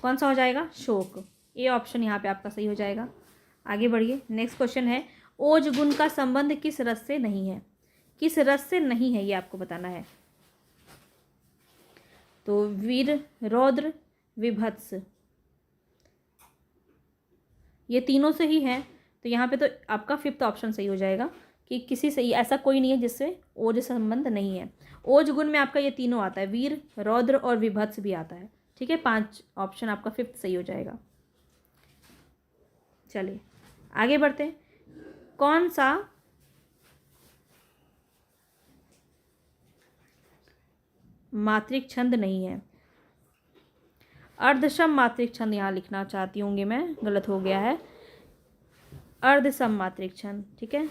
कौन सा हो जाएगा? शोक। ये ऑप्शन यहाँ पे आपका सही हो जाएगा। आगे बढ़िए, नेक्स्ट क्वेश्चन है ओज गुण का संबंध किस रस से नहीं है? किस रस से नहीं है ये आपको बताना है। तो वीर, रौद्र, विभत्स, ये तीनों से ही है। तो यहाँ पे तो आपका 5th ऑप्शन सही हो जाएगा कि किसी से ऐसा कोई नहीं है जिससे ओज संबंध नहीं है। ओज गुण में आपका ये तीनों आता है, वीर, रौद्र और विभत्स भी आता है, ठीक है। 5 ऑप्शन आपका 5th सही हो जाएगा। चलिए आगे बढ़ते हैं। कौन सा मात्रिक छंद नहीं है? अर्धसम मात्रिक छंद यहाँ लिखना चाहती होंगी मैं, गलत हो गया है, अर्धसम मात्रिक छंद। ठीक है,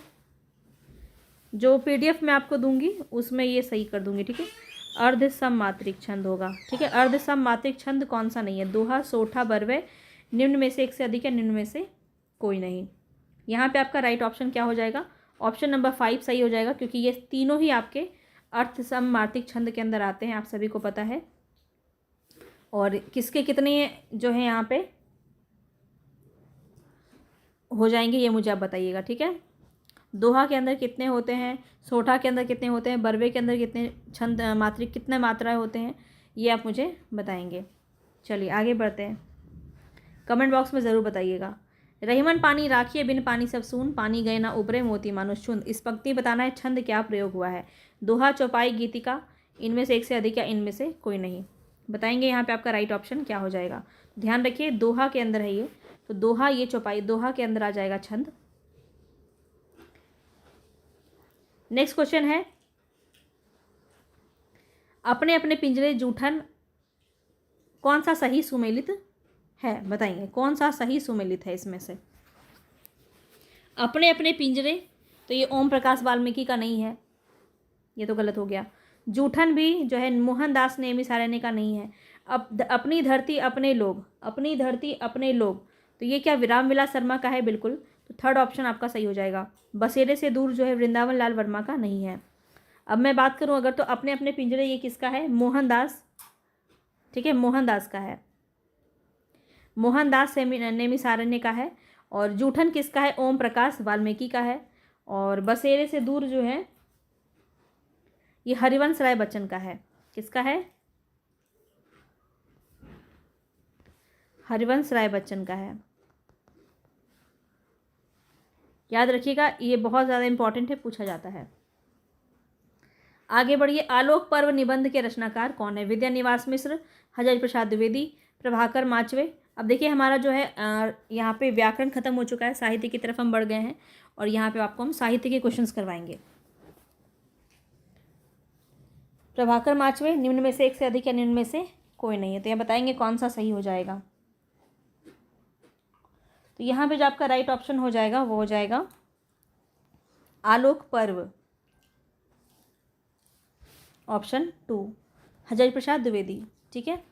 जो PDF मैं आपको दूंगी उसमें ये सही कर दूंगी। ठीक है, अर्धसम मात्रिक छंद होगा। ठीक है, अर्धसम मात्रिक छंद कौन सा नहीं है? दोहा, सोठा, बरवे, निम्न में से एक से अधिक या निम्न में से कोई नहीं। यहाँ पे आपका राइट ऑप्शन क्या हो जाएगा? ऑप्शन नंबर 5 सही हो जाएगा, क्योंकि ये तीनों ही आपके अर्थसम मात्रिक छंद के अंदर आते हैं, आप सभी को पता है। और किसके कितने जो है यहाँ पे हो जाएंगे ये मुझे आप बताइएगा। ठीक है, दोहा के अंदर कितने होते हैं, सोठा के अंदर कितने होते हैं, बरवे के अंदर कितने छंद मात्रिक कितने मात्राएं होते हैं, ये आप मुझे बताएंगे। चलिए आगे बढ़ते हैं, कमेंट बॉक्स में ज़रूर बताइएगा। रहीमन पानी राखिए बिन पानी सब सून, पानी गए ना उबरे मोती मानुष चुन। इस पंक्ति बताना है छंद क्या प्रयोग हुआ है? दोहा, चौपाई, गीतिका, इनमें से एक से अधिक या इनमें से कोई नहीं। बताएंगे यहाँ पे आपका राइट ऑप्शन क्या हो जाएगा। ध्यान रखिए दोहा के अंदर है ये, तो दोहा, ये चौपाई, दोहा के अंदर आ जाएगा छंद। नेक्स्ट क्वेश्चन है, अपने अपने पिंजरे जूठन कौन सा सही सुमेलित है? बताइए कौन सा सही सुमेलित है इसमें से? अपने अपने पिंजरे, तो ये ओम प्रकाश वाल्मीकि का नहीं है, ये तो गलत हो गया। जूठन भी जो है मोहनदास नेमिसारण्य का नहीं है। अब अपनी धरती अपने लोग, अपनी धरती अपने लोग, तो ये क्या विराम विलास शर्मा का है? बिल्कुल, तो थर्ड ऑप्शन आपका सही हो जाएगा। बसेरे से दूर जो है वृंदावन लाल वर्मा का नहीं है। अब मैं बात करूं अगर, तो अपने अपने पिंजरे ये किसका है? मोहनदास। ठीक है, मोहनदास का है, मोहनदास नेमिसारण्य का है। और जूठन किसका है? ओम प्रकाश वाल्मीकि का है। और बसेरे से दूर जो है ये हरिवंश राय बच्चन का है। किसका है? हरिवंश राय बच्चन का है। याद रखिएगा, ये बहुत ज़्यादा इंपॉर्टेंट है, पूछा जाता है। आगे बढ़िए, आलोक पर्व निबंध के रचनाकार कौन है? विद्यानिवास मिश्र, हजारी प्रसाद द्विवेदी, प्रभाकर माचवे। अब देखिए हमारा जो है यहाँ पे व्याकरण खत्म हो चुका है, साहित्य की तरफ हम बढ़ गए हैं, और यहाँ पे आपको हम साहित्य के क्वेश्चंस करवाएंगे। प्रभाकर माचवे, निम्न में से एक से अधिक या निम्न में से कोई नहीं है, तो यहाँ बताएंगे कौन सा सही हो जाएगा। तो यहाँ पे जो आपका राइट ऑप्शन हो जाएगा वो हो जाएगा आलोक पर्व, ऑप्शन 2, हजारी प्रसाद द्विवेदी। ठीक है,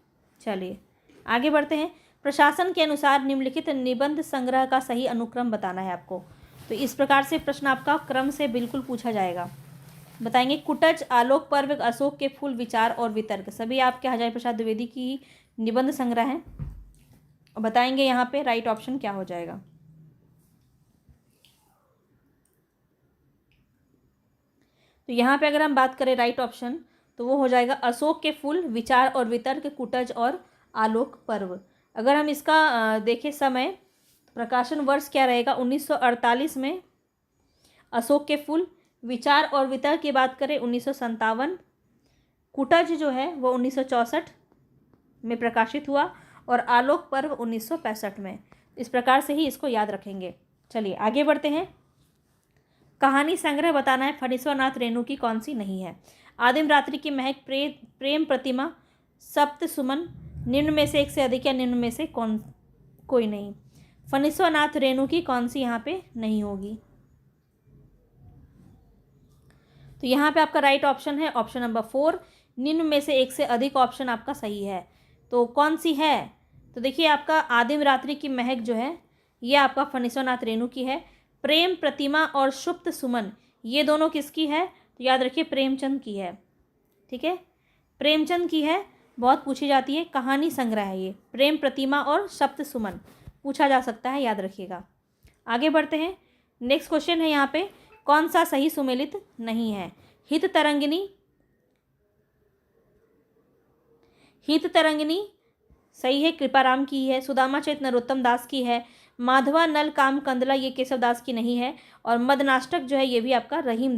चलिए आगे बढ़ते हैं। प्रशासन के अनुसार निम्नलिखित निबंध संग्रह का सही अनुक्रम बताना है आपको। तो इस प्रकार से प्रश्न आपका क्रम से बिल्कुल पूछा जाएगा। बताएंगे कुटज, आलोक पर्व, अशोक के फूल, विचार और वितर्क, सभी आपके हजारी प्रसाद द्विवेदी की निबंध संग्रह हैं। बताएंगे यहाँ पे राइट ऑप्शन क्या हो जाएगा। तो यहाँ पे अगर हम बात करें राइट ऑप्शन, तो वो हो जाएगा अशोक के फूल, विचार और वितर्क, कुटज और आलोक पर्व। अगर हम इसका देखें समय, तो प्रकाशन वर्ष क्या रहेगा? 1948 में अशोक के फूल, विचार और वितर्क की बात करें 1957, कुटज जो है वो 1964 में प्रकाशित हुआ, और आलोक पर्व 1965 में। इस प्रकार से ही इसको याद रखेंगे। चलिए आगे बढ़ते हैं। कहानी संग्रह बताना है, फणीश्वरनाथ रेणु की कौन सी नहीं है? आदिम रात्रि की महक, प्रेम प्रतिमा, सप्त सुमन, निम्न में से एक से अधिक या निम्न में से कोई नहीं। फणीश्वरनाथ रेणु की कौन सी यहाँ पे नहीं होगी? तो यहाँ पे आपका राइट ऑप्शन है ऑप्शन नंबर 4, निम्न में से एक से अधिक ऑप्शन आपका सही है। तो कौन सी है? तो देखिए आपका आदिम रात्रि की महक जो है ये आपका फणीश्वरनाथ रेणु की है। प्रेम प्रतिमा और सुप्त सुमन ये दोनों किसकी है? तो याद रखिए प्रेमचंद की है। ठीक है, प्रेमचंद की है, बहुत पूछी जाती है। कहानी संग्रह है ये, प्रेम प्रतिमा और सप्त सुमन पूछा जा सकता है, याद रखिएगा। आगे बढ़ते हैं। नेक्स्ट क्वेश्चन है यहाँ पे, कौन सा सही सुमेलित नहीं है? हित तरंगिनी सही है, कृपाराम की है। सुदामा चरित नरोत्तम दास की है। माधवा नल काम कंदला ये केशव दास की नहीं है। और मदनाष्टक जो है ये भी आपका रहीम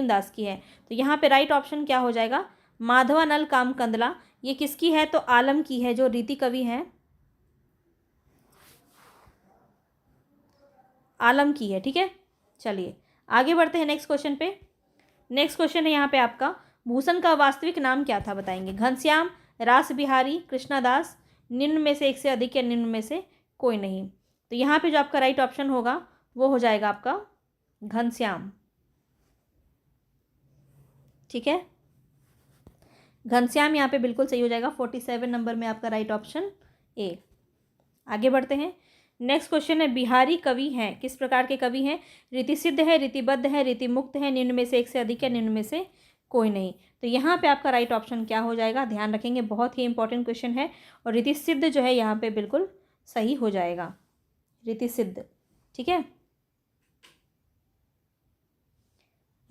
दास की है। तो यहाँ पे राइट ऑप्शन क्या हो जाएगा? माधवा नल काम कंदला ये किसकी है? तो आलम की है, जो रीति कवि हैं, आलम की है। ठीक है, चलिए आगे बढ़ते हैं नेक्स्ट क्वेश्चन पे। नेक्स्ट क्वेश्चन है यहाँ पे आपका, भूषण का वास्तविक नाम क्या था? बताएंगे। घनश्याम, रास बिहारी, कृष्णदास, निम्न में से एक से अधिक या निम्न में से कोई नहीं। तो यहाँ पे जो आपका राइट ऑप्शन होगा वो हो जाएगा आपका घनश्याम। ठीक है, घनश्याम यहाँ पे बिल्कुल सही हो जाएगा। 47 नंबर में आपका राइट ऑप्शन ए। आगे बढ़ते हैं। नेक्स्ट क्वेश्चन है, बिहारी कवि हैं, किस प्रकार के कवि हैं? रीति सिद्ध है, रीतिबद्ध है, रीति मुक्त है, निम्न में से एक से अधिक है, निम्न में से कोई नहीं। तो यहाँ पे आपका राइट ऑप्शन क्या हो जाएगा? ध्यान रखेंगे, बहुत ही इंपॉर्टेंट क्वेश्चन है। और रीति सिद्ध जो है यहाँ पे बिल्कुल सही हो जाएगा, रीति सिद्ध। ठीक है,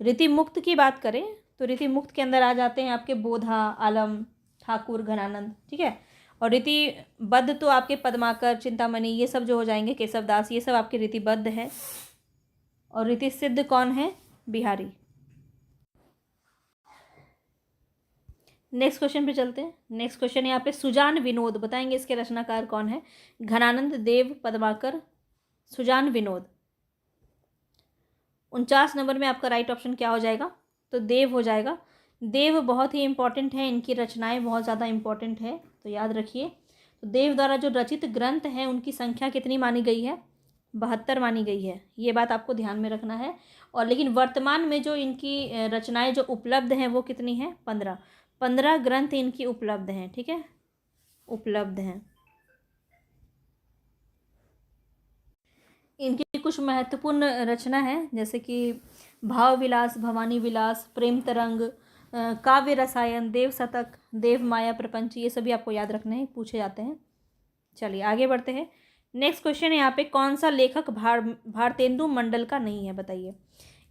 रीति मुक्त की बात करें तो रीति मुक्त के अंदर आ जाते हैं आपके बोधा, आलम, ठाकुर, घनानंद। ठीक है, और रीतिबद्ध तो आपके पद्माकर, चिंतामणि, ये सब जो हो जाएंगे, केशवदास, ये सब आपके रीतिबद्ध है। और रीति सिद्ध कौन है? बिहारी। नेक्स्ट क्वेश्चन पे चलते हैं। नेक्स्ट क्वेश्चन यहाँ पे, सुजान विनोद, बताएंगे इसके रचनाकार कौन है? घनानंद, देव, पद्माकर, सुजान विनोद। 49 नंबर में आपका राइट ऑप्शन क्या हो जाएगा? तो देव हो जाएगा। देव बहुत ही इंपॉर्टेंट है, इनकी रचनाएं बहुत ज़्यादा इंपॉर्टेंट है, तो याद रखिए। तो देव द्वारा जो रचित ग्रंथ हैं उनकी संख्या कितनी मानी गई है? 72 मानी गई है, ये बात आपको ध्यान में रखना है। और लेकिन वर्तमान में जो इनकी रचनाएं जो उपलब्ध हैं वो कितनी हैं? 15 ग्रंथ इनकी उपलब्ध हैं। ठीक है, उपलब्ध हैं। इनकी कुछ महत्वपूर्ण रचना है, जैसे कि भाव विलास, भवानी विलास, प्रेम तरंग, काव्य रसायन, देव शतक, देव माया प्रपंच, ये सभी आपको याद रखने हैं, पूछे जाते हैं। चलिए आगे बढ़ते हैं। नेक्स्ट क्वेश्चन है यहाँ पे, कौन सा लेखक भारतेंदु मंडल का नहीं है? बताइए।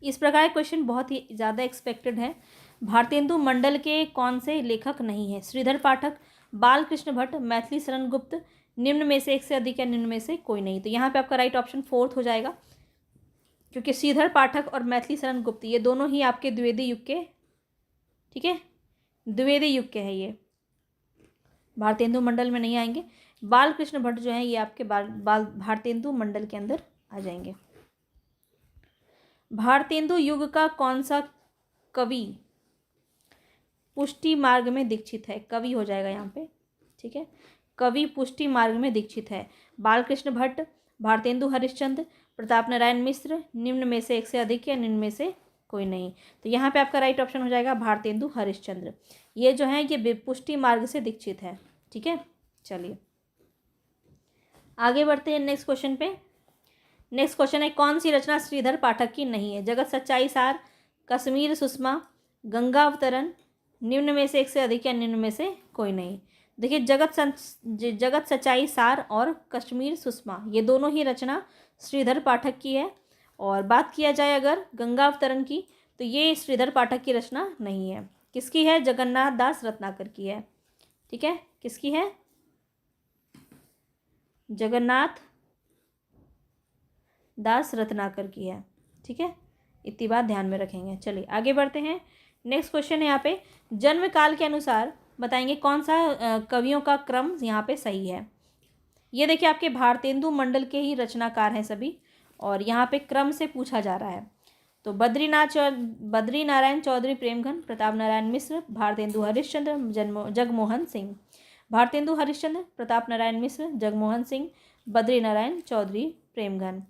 इस प्रकार क्वेश्चन बहुत ही ज़्यादा एक्सपेक्टेड है। भारतेंदु मंडल के कौन से लेखक नहीं है? श्रीधर पाठक, बालकृष्ण भट्ट, मैथिली शरण गुप्त, निम्न में से एक से अधिक या निम्न में से कोई नहीं। तो यहाँ पे आपका राइट ऑप्शन 4 हो जाएगा, क्योंकि श्रीधर पाठक और मैथिली शरण गुप्त ये दोनों ही आपके द्विवेदी युग के, ठीक है, द्विवेदी युग के हैं, ये भारतेंदु मंडल में नहीं आएंगे। बालकृष्ण भट्ट जो है ये आपके भारतेंदु मंडल के अंदर आ जाएंगे। भारतेंदु युग का कौन सा कवि पुष्टि मार्ग में दीक्षित है? कवि हो जाएगा यहाँ पे। ठीक है, कवि पुष्टि मार्ग में दीक्षित है। बालकृष्ण भट्ट, भारतेंदु हरिश्चंद्र, प्रताप नारायण मिश्र, निम्न में से एक से अधिक या निम्न में से कोई नहीं। तो यहाँ पे आपका राइट ऑप्शन हो जाएगा भारतेंदु हरिश्चंद्र। ये जो है ये पुष्टि मार्ग से दीक्षित है। ठीक है, चलिए आगे बढ़ते हैं नेक्स्ट क्वेश्चन पे। नेक्स्ट क्वेश्चन है, कौन सी रचना श्रीधर पाठक की नहीं है? जगत सच्चाई सार, कश्मीर सुषमा, गंगा अवतरण, निम्न में से एक से अधिक या निम्न में से कोई नहीं। देखिए, जगत सच्चाई सार और कश्मीर सुषमा ये दोनों ही रचना श्रीधर पाठक की है। और बात किया जाए अगर गंगा अवतरण की, तो ये श्रीधर पाठक की रचना नहीं है। किसकी है? जगन्नाथ दास रत्नाकर की है। ठीक है, किसकी है? जगन्नाथ दास रत्नाकर की है। ठीक है, इतनी बात ध्यान में रखेंगे। चलिए आगे बढ़ते हैं। नेक्स्ट क्वेश्चन है यहाँ पे, जन्म काल के अनुसार बताएंगे कौन सा कवियों का क्रम यहाँ पे सही है? ये देखिए, आपके भारतेंदु मंडल के ही रचनाकार हैं सभी, और यहाँ पे क्रम से पूछा जा रहा है। तो बद्री नारायण चौधरी प्रेमघन, प्रताप नारायण मिश्र, भारतेंदु हरिश्चंद्र, जगमोहन सिंह। भारतेंदु हरिश्चंद्र, प्रताप नारायण मिश्र, जगमोहन सिंह, बद्री नारायण चौधरी प्रेमघन।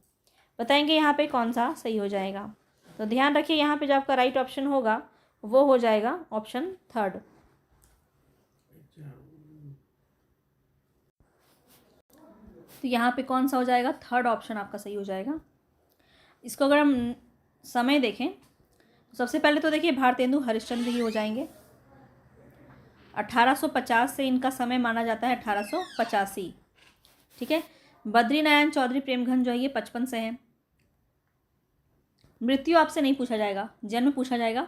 बताएंगे यहाँ पे कौन सा सही हो जाएगा? तो ध्यान रखिए, यहाँ पे जो आपका राइट ऑप्शन होगा वो हो जाएगा ऑप्शन 3। तो यहाँ पे कौन सा हो जाएगा? 3rd ऑप्शन आपका सही हो जाएगा। इसको अगर हम समय देखें तो सबसे पहले तो देखिए भारतेंदु हरिश्चंद्र ही हो जाएंगे। 1850 से इनका समय माना जाता है, 1885। ठीक है, बद्री नारायण चौधरी प्रेमघन जो है ये 55 से है। मृत्यु आपसे नहीं पूछा जाएगा, जन्म पूछा जाएगा।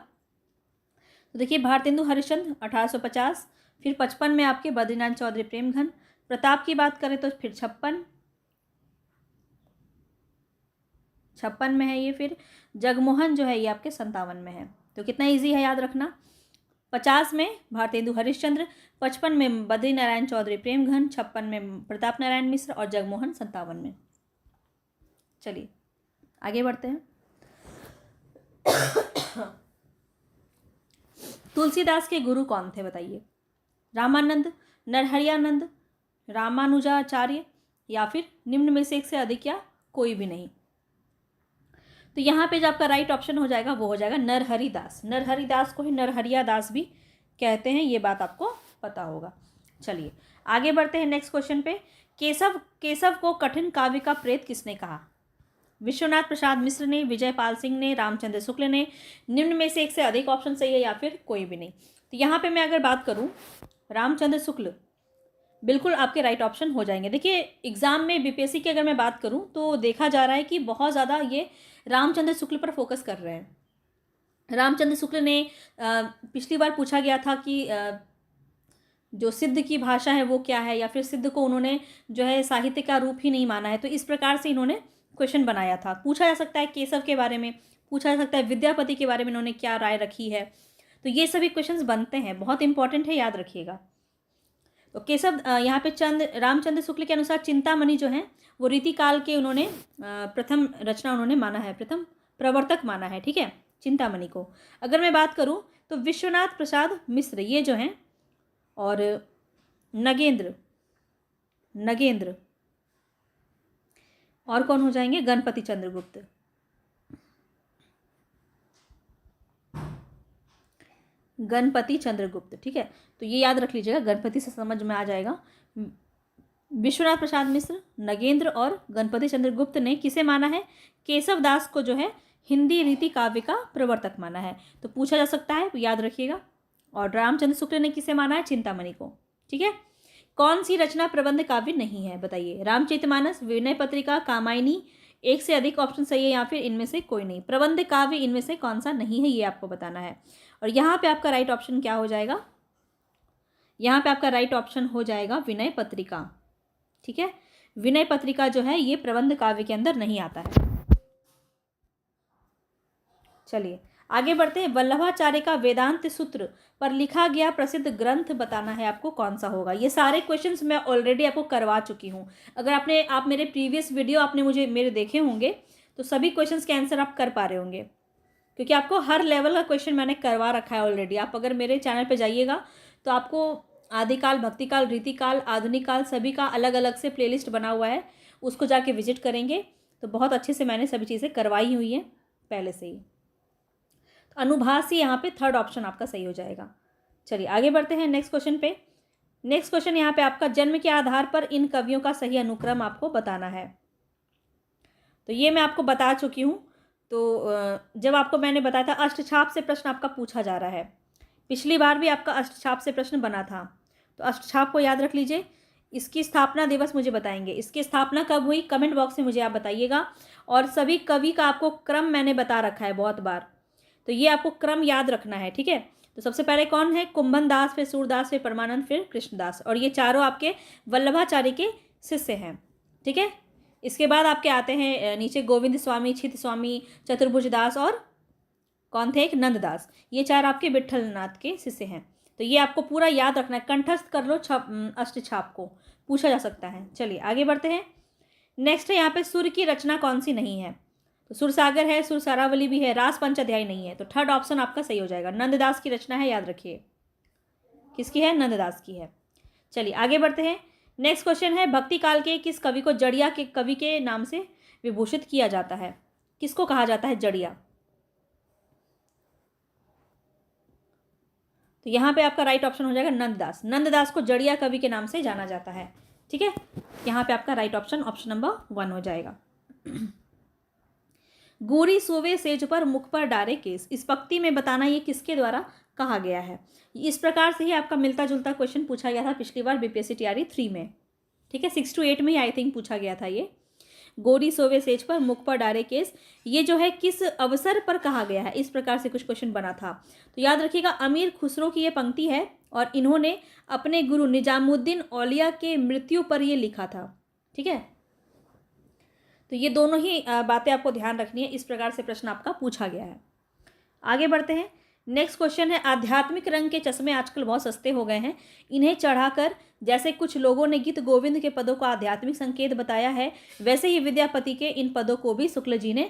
तो देखिए भारतेंदु हरिश्चंद्र 1850, फिर 55 में आपके बद्रीनारायण चौधरी प्रेमघन। प्रताप की बात करें तो फिर 56 में है ये। फिर जगमोहन जो है ये आपके 57 में है। तो कितना इजी है याद रखना। 50 में भारतेंदु हरिश्चंद्र, 55 में बद्री नारायण चौधरी प्रेमघन, 56 में प्रताप नारायण मिश्र और जगमोहन 57 में। चलिए आगे बढ़ते हैं। तुलसीदास के गुरु कौन थे? बताइए। रामानंद, नरहरियानंद, रामानुजाचार्य, या फिर निम्न में से एक से अधिक, या कोई भी नहीं। तो यहाँ पे जो आपका राइट ऑप्शन हो जाएगा वो हो जाएगा नरहरि दास। नरहरि दास को ही नरहरिया दास भी कहते हैं, ये बात आपको पता होगा। चलिए आगे बढ़ते हैं नेक्स्ट क्वेश्चन पे। केशव को कठिन काव्य का प्रेत किसने कहा? विश्वनाथ प्रसाद मिश्र ने, विजय पाल सिंह ने, रामचंद्र शुक्ल ने, निम्न में से एक से अधिक ऑप्शन सही है, या फिर कोई भी नहीं। तो यहाँ पे मैं अगर बात करूँ, रामचंद्र शुक्ल बिल्कुल आपके राइट ऑप्शन हो जाएंगे। देखिए एग्जाम में बीपीएससी की अगर मैं बात करूँ तो देखा जा रहा है कि बहुत ज़्यादा ये रामचंद्र शुक्ल पर फोकस कर रहे हैं। रामचंद्र शुक्ल ने पिछली बार पूछा गया था कि जो सिद्ध की भाषा है वो क्या है, या फिर सिद्ध को उन्होंने जो है साहित्य का रूप ही नहीं माना है, तो इस प्रकार से इन्होंने क्वेश्चन बनाया था। पूछा जा सकता है केशव के बारे में, पूछा जा सकता है विद्यापति के बारे में इन्होंने क्या राय रखी है। तो ये सभी क्वेश्चंस बनते हैं, बहुत इंपॉर्टेंट है, याद रखिएगा। तो केशव यहाँ पे रामचंद्र शुक्ल के अनुसार चिंतामणि जो है वो रीतिकाल के उन्होंने प्रथम रचना उन्होंने माना है, प्रथम प्रवर्तक माना है, ठीक है, चिंतामणि को। अगर मैं बात करूँ तो विश्वनाथ प्रसाद मिश्र ये जो हैं, और नगेंद्र और कौन हो जाएंगे, गणपति चंद्रगुप्त। गणपति चंद्रगुप्त, ठीक है, तो ये याद रख लीजिएगा, गणपति से समझ में आ जाएगा। विश्वनाथ प्रसाद मिश्र, नगेंद्र और गणपति चंद्रगुप्त ने किसे माना है? केशव दास को जो है हिंदी रीति काव्य का प्रवर्तक माना है। तो पूछा जा सकता है, याद रखिएगा। और रामचंद्र शुक्ल ने किसे माना है? चिंतामणि को, ठीक है। कौन सी रचना प्रबंध काव्य नहीं है, बताइए? रामचरितमानस, विनय पत्रिका, कामायनी, एक से अधिक ऑप्शन सही है, या फिर इनमें से कोई नहीं। प्रबंध काव्य इनमें से कौन सा नहीं है, ये आपको बताना है। और यहाँ पे आपका राइट ऑप्शन क्या हो जाएगा? यहाँ पे आपका राइट ऑप्शन हो जाएगा विनय पत्रिका, ठीक है। विनय पत्रिका जो है ये प्रबंध काव्य के अंदर नहीं आता है। चलिए आगे बढ़ते हैं। वल्लभाचार्य का वेदांत सूत्र पर लिखा गया प्रसिद्ध ग्रंथ बताना है आपको, कौन सा होगा। ये सारे क्वेश्चंस मैं ऑलरेडी आपको करवा चुकी हूँ। अगर आप मेरे प्रीवियस वीडियो आपने मेरे देखे होंगे तो सभी क्वेश्चंस के आंसर आप कर पा रहे होंगे, क्योंकि आपको हर लेवल का क्वेश्चन मैंने करवा रखा है ऑलरेडी। आप अगर मेरे चैनल पर जाइएगा तो आपको आदिकाल, भक्तिकाल, रीतिकाल, आधुनिक काल सभी का अलग अलग से प्लेलिस्ट बना हुआ है, उसको जाके विजिट करेंगे तो बहुत अच्छे से मैंने सभी चीज़ें करवाई हुई हैं पहले से ही। तो अनुभास ही यहाँ पे थर्ड ऑप्शन आपका सही हो जाएगा। चलिए आगे बढ़ते हैं नेक्स्ट क्वेश्चन पे। नेक्स्ट क्वेश्चन यहाँ पे आपका जन्म के आधार पर इन कवियों का सही अनुक्रम आपको बताना है। तो ये मैं आपको बता चुकी हूँ। तो जब आपको मैंने बताया था अष्टछाप से प्रश्न आपका पूछा जा रहा है, पिछली बार भी आपका अष्टछाप से प्रश्न बना था, तो अष्टछाप को याद रख लीजिए। इसकी स्थापना दिवस मुझे बताएंगे, इसकी स्थापना कब हुई कमेंट बॉक्स में मुझे आप बताइएगा। और सभी कवि का आपको क्रम मैंने बता रखा है बहुत बार, तो ये आपको क्रम याद रखना है, ठीक है। तो सबसे पहले कौन है? कुंभन दास, फिर सूरदास, फिर परमानंद, फिर कृष्णदास, और ये चारों आपके वल्लभाचार्य के शिष्य हैं, ठीक है। इसके बाद आपके आते हैं नीचे गोविंद स्वामी, छित स्वामी, चतुर्भुज दास, और कौन थे? एक नंददास। ये चार आपके विट्ठलनाथ के शिष्य हैं। तो ये आपको पूरा याद रखना है, कंठस्थ कर लो अष्टछाप को, पूछा जा सकता है। चलिए आगे बढ़ते हैं। नेक्स्ट है यहाँ पे सुर की रचना कौन सी नहीं है? तो सुरसागर है, सुरसारावली भी है, रास पंचाध्याय नहीं है। तो थर्ड ऑप्शन आपका सही हो जाएगा, नंददास की रचना है, याद रखिए। किसकी है? नंददास की है। चलिए आगे बढ़ते हैं। नेक्स्ट क्वेश्चन है भक्ति काल के किस कवि को जड़िया के कवि के नाम से विभूषित किया जाता है? किसको कहा जाता है जड़िया? तो यहाँ पे आपका राइट ऑप्शन हो जाएगा नंददास। नंददास को जड़िया कवि के नाम से जाना जाता है, ठीक है। यहाँ पे आपका राइट ऑप्शन नंबर 1 हो जाएगा। गोरी सोवे सेज पर मुख पर डारे केस, इस पंक्ति में बताना ये किसके द्वारा कहा गया है। इस प्रकार से ही आपका मिलता जुलता क्वेश्चन पूछा गया था पिछली बार बीपीएससी तैयारी 3 में, ठीक है। 6 to 8 में ही आई थिंक पूछा गया था ये। गोरी सोवे सेज पर मुख पर डारे केस, ये जो है किस अवसर पर कहा गया है, इस प्रकार से कुछ क्वेश्चन बना था। तो याद रखिएगा अमीर खुसरो की ये पंक्ति है, और इन्होंने अपने गुरु निजामुद्दीन औलिया के मृत्यु पर ये लिखा था, ठीक है। तो ये दोनों ही बातें आपको ध्यान रखनी है, इस प्रकार से प्रश्न आपका पूछा गया है। आगे बढ़ते हैं। नेक्स्ट क्वेश्चन है आध्यात्मिक रंग के चश्मे आजकल बहुत सस्ते हो गए हैं, इन्हें चढ़ाकर जैसे कुछ लोगों ने गीत गोविंद के पदों को आध्यात्मिक संकेत बताया है, वैसे ही विद्यापति के इन पदों को भी शुक्ल जी ने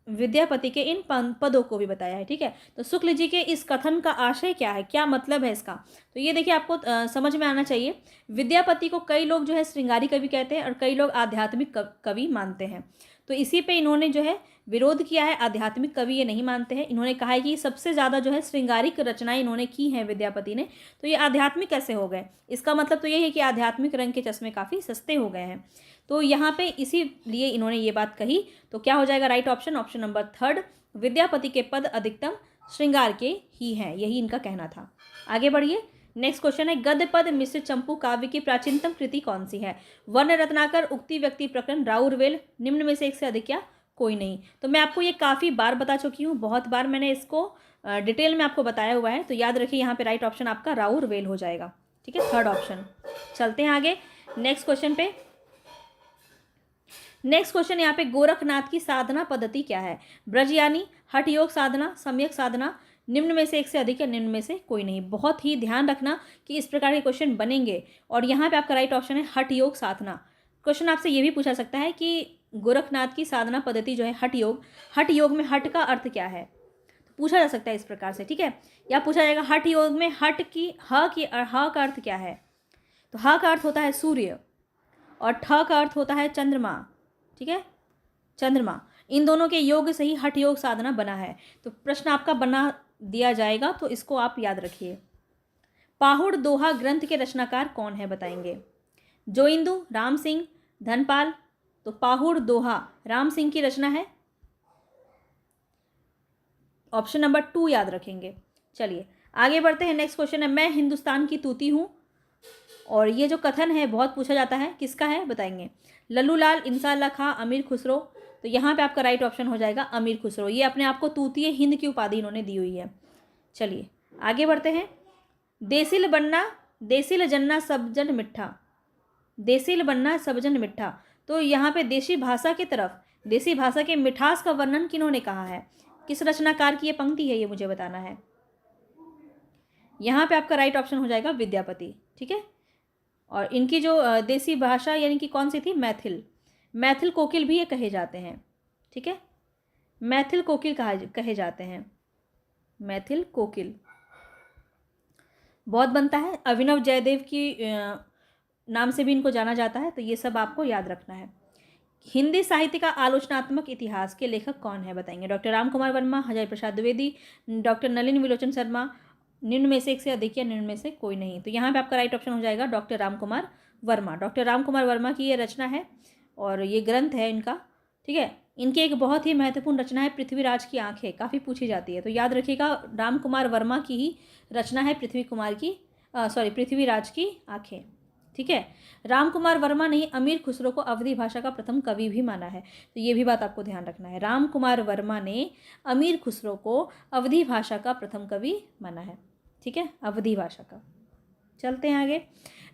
विद्यापति के इन पदों को भी बताया है। ठीक है, तो शुक्ल जी के इस कथन का आशय क्या है, क्या मतलब है इसका, तो ये देखिए आपको समझ में आना चाहिए। विद्यापति को कई लोग जो है श्रृंगारी कवि कहते हैं और कई लोग आध्यात्मिक कवि मानते हैं। तो इसी पे इन्होंने जो है विरोध किया है, आध्यात्मिक कवि ये नहीं मानते हैं। इन्होंने कहा है कि सबसे ज़्यादा जो है श्रृंगारिक रचनाएं इन्होंने की हैं विद्यापति ने, तो ये आध्यात्मिक कैसे हो गए। इसका मतलब तो ये है कि आध्यात्मिक रंग के चश्मे काफ़ी सस्ते हो गए हैं। तो यहाँ पे इसीलिए इन्होंने ये बात कही। तो क्या हो जाएगा right option, option number 3, Vidyapati के पद अधिकतम श्रृंगार के ही हैं, यही इनका कहना था। आगे बढ़िए, नेक्स्ट क्वेश्चन है, गद्य पद मिश्र चंपू काव्य की प्राचीनतम कृति कौन सी है। वर्ण रत्नाकर, उक्ति व्यक्ति प्रकरण, राउरवेल, निम्न में से एक से अधिक या कोई नहीं। तो मैं आपको ये काफ़ी बार बता चुकी हूँ, बहुत बार मैंने इसको डिटेल में आपको बताया हुआ है। तो याद रखिए यहाँ पे राइट ऑप्शन आपका राउरवेल हो जाएगा। ठीक है, 3rd ऑप्शन। चलते हैं आगे नेक्स्ट क्वेश्चन पे। नेक्स्ट क्वेश्चन यहाँ पे, गोरखनाथ की साधना पद्धति क्या है। ब्रजयानी, हठ योग साधना, सम्यक साधना, निम्न में से एक से अधिक या निम्न में से कोई नहीं। बहुत ही ध्यान रखना कि इस प्रकार के क्वेश्चन बनेंगे। और यहाँ पे आपका राइट ऑप्शन है हठ योग साधना। क्वेश्चन आपसे ये भी पूछा सकता है कि गोरखनाथ की साधना पद्धति जो है हठ योग में हठ का अर्थ क्या है, तो पूछा जा सकता है इस प्रकार से। ठीक है, या पूछा जाएगा हठ योग में हठ की ह का अर्थ क्या है। तो ह का अर्थ होता है सूर्य और ठ का अर्थ होता है चंद्रमा। ठीक है, चंद्रमा, इन दोनों के योग से ही हठ योग साधना बना है। तो प्रश्न आपका बना दिया जाएगा, तो इसको आप याद रखिए। पाहुड़ दोहा ग्रंथ के रचनाकार कौन है बताएंगे। जोइंदू, राम सिंह, धनपाल। तो पाहुड़ दोहा राम सिंह की रचना है, ऑप्शन नंबर 2 याद रखेंगे। चलिए आगे बढ़ते हैं। नेक्स्ट क्वेश्चन है, मैं हिंदुस्तान की तूती हूँ, और ये जो कथन है बहुत पूछा जाता है, किसका है बताएंगे। लल्लू लाल, इंसाल्लाह खां, अमीर खुसरो। तो यहाँ पे आपका राइट ऑप्शन हो जाएगा अमीर खुसरो। ये अपने आप को तूतीय हिंद की उपाधि इन्होंने दी हुई है। चलिए आगे बढ़ते हैं। देसिल बनना, देसिल जन्ना सब जन मिठा, देसिल बनना सब जन मिठा। तो यहाँ पे देशी भाषा की तरफ, देसी भाषा के मिठास का वर्णन किन्होंने कहा है, किस रचनाकार की ये पंक्ति है, ये मुझे बताना है। यहाँ पे आपका राइट ऑप्शन हो जाएगा विद्यापति। ठीक है, और इनकी जो देसी भाषा यानी कि कौन सी थी, मैथिल। मैथिल कोकिल भी ये कहे जाते हैं। ठीक है, मैथिल कोकिल कहे जाते हैं, मैथिल कोकिल बहुत बनता है। अभिनव जयदेव की नाम से भी इनको जाना जाता है। तो ये सब आपको याद रखना है। हिंदी साहित्य का आलोचनात्मक इतिहास के लेखक कौन है बताएंगे। डॉक्टर राम कुमार वर्मा, हजारी प्रसाद द्विवेदी, डॉक्टर नलिन विलोचन शर्मा, निम्न में से एक से अधिक या निम्न में से कोई नहीं। तो यहाँ पे आपका राइट ऑप्शन हो जाएगा डॉक्टर राम कुमार वर्मा। डॉक्टर राम कुमार वर्मा की ये रचना है और ये ग्रंथ है इनका। ठीक है, इनकी एक बहुत ही महत्वपूर्ण रचना है पृथ्वीराज की आंखें, काफ़ी पूछी जाती है। तो याद रखिएगा राम कुमार वर्मा की ही रचना है पृथ्वीराज की आंखें। ठीक है, राम कुमार वर्मा ने अमीर खुसरो को अवधी भाषा का प्रथम कवि भी माना है। तो ये भी बात आपको ध्यान रखना है। राम कुमार वर्मा ने अमीर खुसरो को अवधी भाषा का प्रथम कवि माना है। ठीक है, अवधी भाषा का। चलते हैं आगे।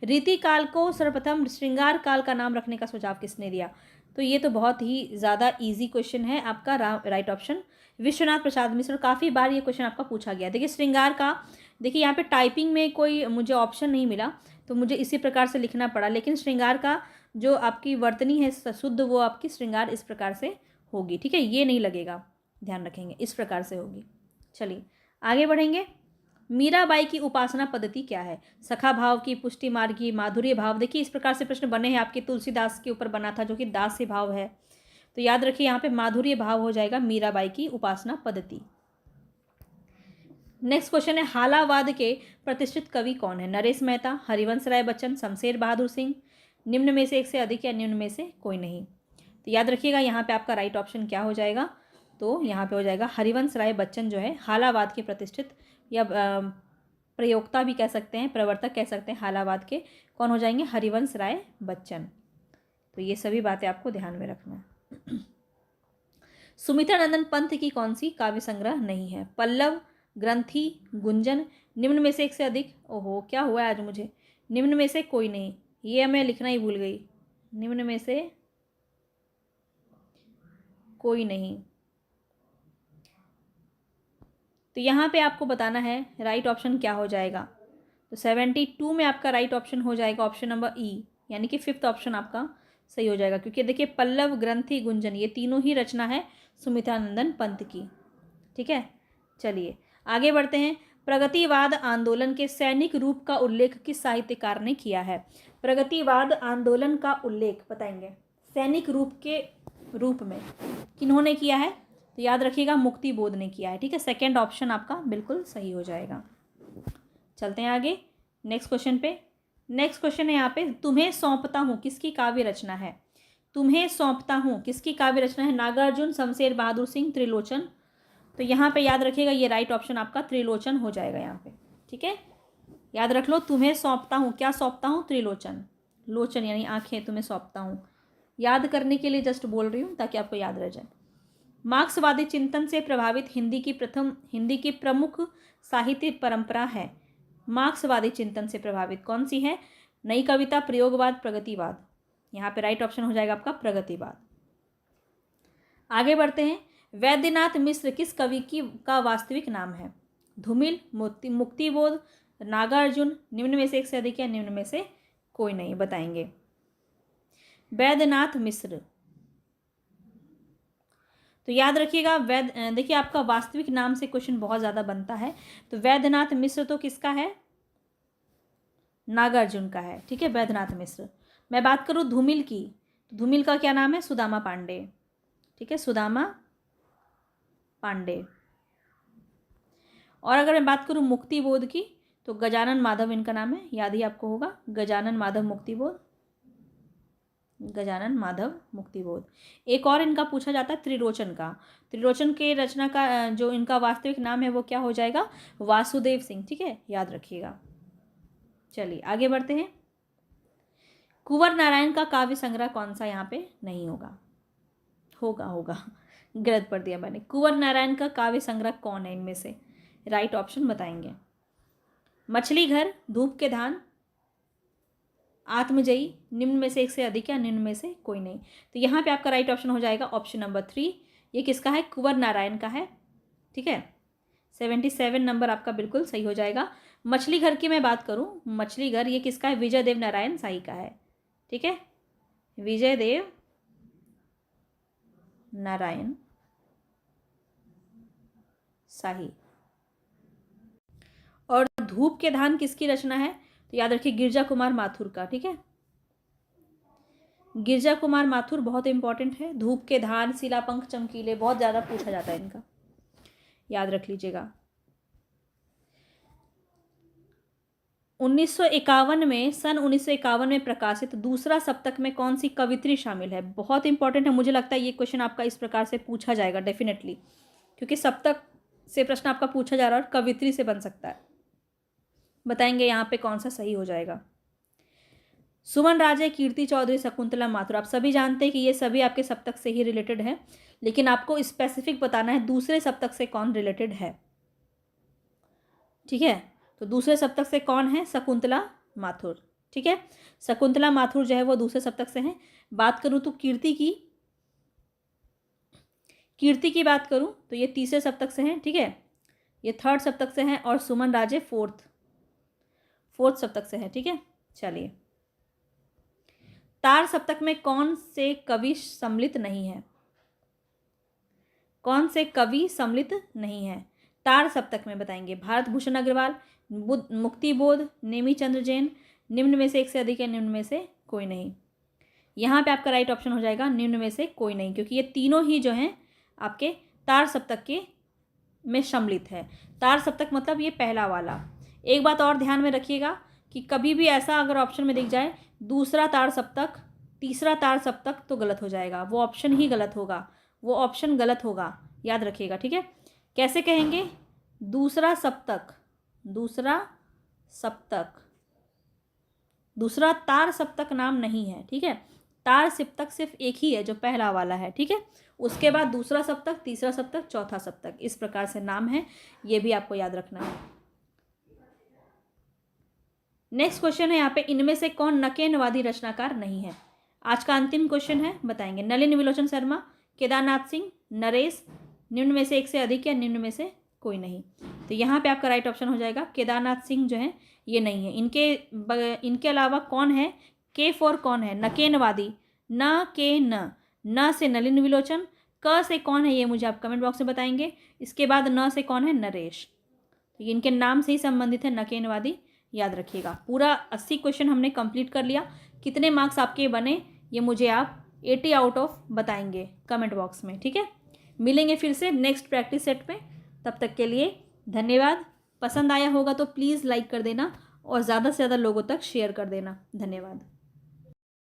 रीति काल को सर्वप्रथम श्रृंगार काल का नाम रखने का सुझाव किसने दिया। तो ये तो बहुत ही ज़्यादा इजी क्वेश्चन है आपका, राइट ऑप्शन विश्वनाथ प्रसाद मिश्र। काफ़ी बार ये क्वेश्चन आपका पूछा गया। देखिए श्रृंगार का, देखिए यहाँ पे टाइपिंग में कोई मुझे ऑप्शन नहीं मिला, तो मुझे इसी प्रकार से लिखना पड़ा। लेकिन श्रृंगार का जो आपकी वर्तनी है शुद्ध, वो आपकी श्रृंगार इस प्रकार से होगी। ठीक है, ये नहीं लगेगा, ध्यान रखेंगे, इस प्रकार से होगी। चलिए आगे बढ़ेंगे। मीराबाई की उपासना पद्धति क्या है। सखा भाव की, पुष्टि मार्ग की, माधुर्य भाव। देखिए इस प्रकार से प्रश्न बने हैं आपके, तुलसीदास के ऊपर बना था जो कि दास्य भाव है। तो याद रखिए यहाँ पे माधुर्य भाव हो जाएगा मीराबाई की उपासना पद्धति। नेक्स्ट क्वेश्चन है, हालावाद के प्रतिष्ठित कवि कौन है। नरेश मेहता, हरिवंश राय बच्चन, शमशेर बहादुर सिंह, निम्न में से एक से अधिक या निम्न में से कोई नहीं। तो याद रखिएगा यहाँ पे आपका राइट ऑप्शन क्या हो जाएगा, तो यहाँ पे हो जाएगा हरिवंश राय बच्चन जो है हालावाद के प्रतिष्ठित या प्रयोक्ता भी कह सकते हैं, प्रवर्तक कह सकते हैं हालावाद के, कौन हो जाएंगे, हरिवंश राय बच्चन। तो ये सभी बातें आपको ध्यान में रखना है। सुमित्रानंदन पंत की कौन सी काव्य संग्रह नहीं है। पल्लव, ग्रंथि, गुंजन, निम्न में से एक से अधिक। ओहो क्या हुआ है आज मुझे, निम्न में से कोई नहीं, ये मैं लिखना ही भूल गई। निम्न में से कोई नहीं। तो यहाँ पे आपको बताना है राइट ऑप्शन क्या हो जाएगा। तो 72 में आपका राइट ऑप्शन हो जाएगा ऑप्शन नंबर ई, यानी कि 5th ऑप्शन आपका सही हो जाएगा। क्योंकि देखिए पल्लव, ग्रंथि, गुंजन ये तीनों ही रचना है सुमित्रानंदन पंत की। ठीक है, चलिए आगे बढ़ते हैं। प्रगतिवाद आंदोलन के सैनिक रूप का उल्लेख किस साहित्यकार ने किया है? प्रगतिवाद आंदोलन का उल्लेख बताएंगे सैनिक रूप में किन्होंने किया है? तो याद रखिएगा मुक्ति बोध ने किया है। ठीक है, सेकंड ऑप्शन आपका बिल्कुल सही हो जाएगा। चलते हैं आगे नेक्स्ट क्वेश्चन पे। नेक्स्ट क्वेश्चन है यहाँ पे, तुम्हें सौंपता हूँ किसकी काव्य रचना है? तुम्हें सौंपता हूँ किसकी काव्य रचना है? नागार्जुन, शमशेर बहादुर सिंह, त्रिलोचन। तो यहाँ पे याद रखिएगा ये राइट ऑप्शन आपका त्रिलोचन हो जाएगा यहाँ पे। ठीक है, याद रख लो, तुम्हें सौंपता हूँ, क्या सौंपता हूँ? त्रिलोचन। लोचन यानी आंखें, तुम्हें सौंपता हूँ। याद करने के लिए जस्ट बोल रही हूँ ताकि आपको याद रह जाए। मार्क्सवादी चिंतन से प्रभावित हिंदी की प्रमुख साहित्य परंपरा है। मार्क्सवादी चिंतन से प्रभावित कौन सी है? नई कविता, प्रयोगवाद, प्रगतिवाद। यहाँ पे राइट ऑप्शन हो जाएगा आपका प्रगतिवाद। आगे बढ़ते हैं। वैद्यनाथ मिश्र किस कवि का वास्तविक नाम है? धूमिल, मुक्तिबोध, नागार्जुन, निम्न में से एक से अधिक या निम्न में से कोई नहीं। बताएंगे वैद्यनाथ मिश्र। तो याद रखिएगा देखिए आपका वास्तविक नाम से क्वेश्चन बहुत ज़्यादा बनता है। तो वैद्यनाथ मिश्र तो किसका है? नागार्जुन का है। ठीक है, वैद्यनाथ मिश्र। मैं बात करूँ धूमिल की, तो धूमिल का क्या नाम है? सुदामा पांडे। ठीक है, सुदामा पांडे। और अगर मैं बात करूँ मुक्तिबोध की, तो गजानन माधव इनका नाम है, याद ही आपको होगा, गजानन माधव मुक्तिबोध। गजानन माधव मुक्तिबोध। एक और इनका पूछा जाता है त्रिलोचन का। त्रिलोचन के रचना का जो इनका वास्तविक नाम है वो क्या हो जाएगा? वासुदेव सिंह। ठीक है, याद रखिएगा। चलिए आगे बढ़ते हैं। कुंवर नारायण का काव्य संग्रह कौन सा? यहाँ पे नहीं होगा, होगा गलत पढ़ दिया मैंने। कुंवर नारायण का काव्य संग्रह कौन है इनमें से? राइट ऑप्शन बताएंगे मछली घर, धूप के धान, आत्मजयी, निम्न में से एक से अधिक या निम्न में से कोई नहीं। तो यहाँ पे आपका राइट ऑप्शन हो जाएगा ऑप्शन नंबर 3। ये किसका है? कुंवर नारायण का है। ठीक है, 77 नंबर आपका बिल्कुल सही हो जाएगा। मछली घर की मैं बात करूँ, मछली घर ये किसका है? विजय देव नारायण शाही का है। ठीक है, विजय देव नारायण शाही। और धूप के धान किसकी रचना है? तो याद रखिए गिरजा कुमार माथुर का। ठीक है, गिरजा कुमार माथुर बहुत इंपॉर्टेंट है। धूप के धान, शिलापंख चमकीले, बहुत ज़्यादा पूछा जाता है इनका, याद रख लीजिएगा। 1951 में, सन 1951 में प्रकाशित दूसरा सप्तक में कौन सी कवित्री शामिल है? बहुत इंपॉर्टेंट है, मुझे लगता है ये क्वेश्चन आपका इस प्रकार से पूछा जाएगा डेफिनेटली, क्योंकि सप्तक से प्रश्न आपका पूछा जा रहा है और कवित्री से बन सकता है। बताएंगे यहाँ पे कौन सा सही हो जाएगा। सुमन राजे, कीर्ति चौधरी, शकुंतला माथुर। आप सभी जानते हैं कि ये सभी आपके सप्तक से ही रिलेटेड है, लेकिन आपको स्पेसिफिक बताना है दूसरे सप्तक से कौन रिलेटेड है। ठीक है, तो दूसरे सप्तक से कौन है? शकुंतला माथुर। ठीक है, शकुंतला माथुर जो है वो दूसरे सप्तक से हैं। बात करूँ तो कीर्ति की बात करूँ तो ये तीसरे सप्तक से हैं। ठीक है, ये थर्ड सप्तक से हैं। और सुमन राजे फोर्थ सप्तक से है। ठीक है, चलिए तार सप्तक में कौन से कवि सम्मिलित नहीं है? कौन से कवि सम्मिलित नहीं है तार सप्तक में? बताएंगे भारत भूषण अग्रवाल, मुक्तिबोध, नेमीचंद्र जैन, निम्न में से एक से अधिक या निम्न में से कोई नहीं। यहाँ पे आपका राइट ऑप्शन हो जाएगा निम्न में से कोई नहीं, क्योंकि ये तीनों ही जो हैं आपके तार सप्तक के में सम्मिलित है। तार सप्तक मतलब ये पहला वाला। एक बात और ध्यान में रखिएगा कि कभी भी ऐसा अगर ऑप्शन में दिख जाए दूसरा तार सप्तक, तीसरा तार सप्तक, तो गलत हो जाएगा, वो ऑप्शन ही गलत होगा, वो ऑप्शन गलत होगा, याद रखिएगा। ठीक है, कैसे कहेंगे? दूसरा तार सप्तक नाम नहीं है। ठीक है, तार सप्तक सिर्फ एक ही है जो पहला वाला है। ठीक है, उसके बाद दूसरा सप्तक, तीसरा सप्तक, चौथा सप्तक, इस प्रकार से नाम है, ये भी आपको याद रखना है। नेक्स्ट क्वेश्चन है यहाँ पे, इनमें से कौन नकेनवादी रचनाकार नहीं है? आज का अंतिम क्वेश्चन है, बताएंगे नलिन विलोचन शर्मा, केदारनाथ सिंह, नरेश, निम्न में से एक से अधिक या निम्न में से कोई नहीं। तो यहाँ पे आपका राइट ऑप्शन हो जाएगा केदारनाथ सिंह जो है ये नहीं है। इनके अलावा कौन है? के फॉर कौन है? नकेनवादी, न के न से नलिन विलोचन, क से कौन है ये मुझे आप कमेंट बॉक्स में बताएंगे। इसके बाद न से कौन है, नरेश। तो इनके नाम से ही संबंधित है, न के नवादी, याद रखिएगा। पूरा 80 क्वेश्चन हमने कंप्लीट कर लिया। कितने मार्क्स आपके बने ये मुझे आप 80 आउट ऑफ बताएंगे कमेंट बॉक्स में, ठीक है। मिलेंगे फिर से नेक्स्ट प्रैक्टिस सेट में, तब तक के लिए धन्यवाद। पसंद आया होगा तो प्लीज़ लाइक कर देना और ज़्यादा से ज़्यादा लोगों तक शेयर कर देना। धन्यवाद।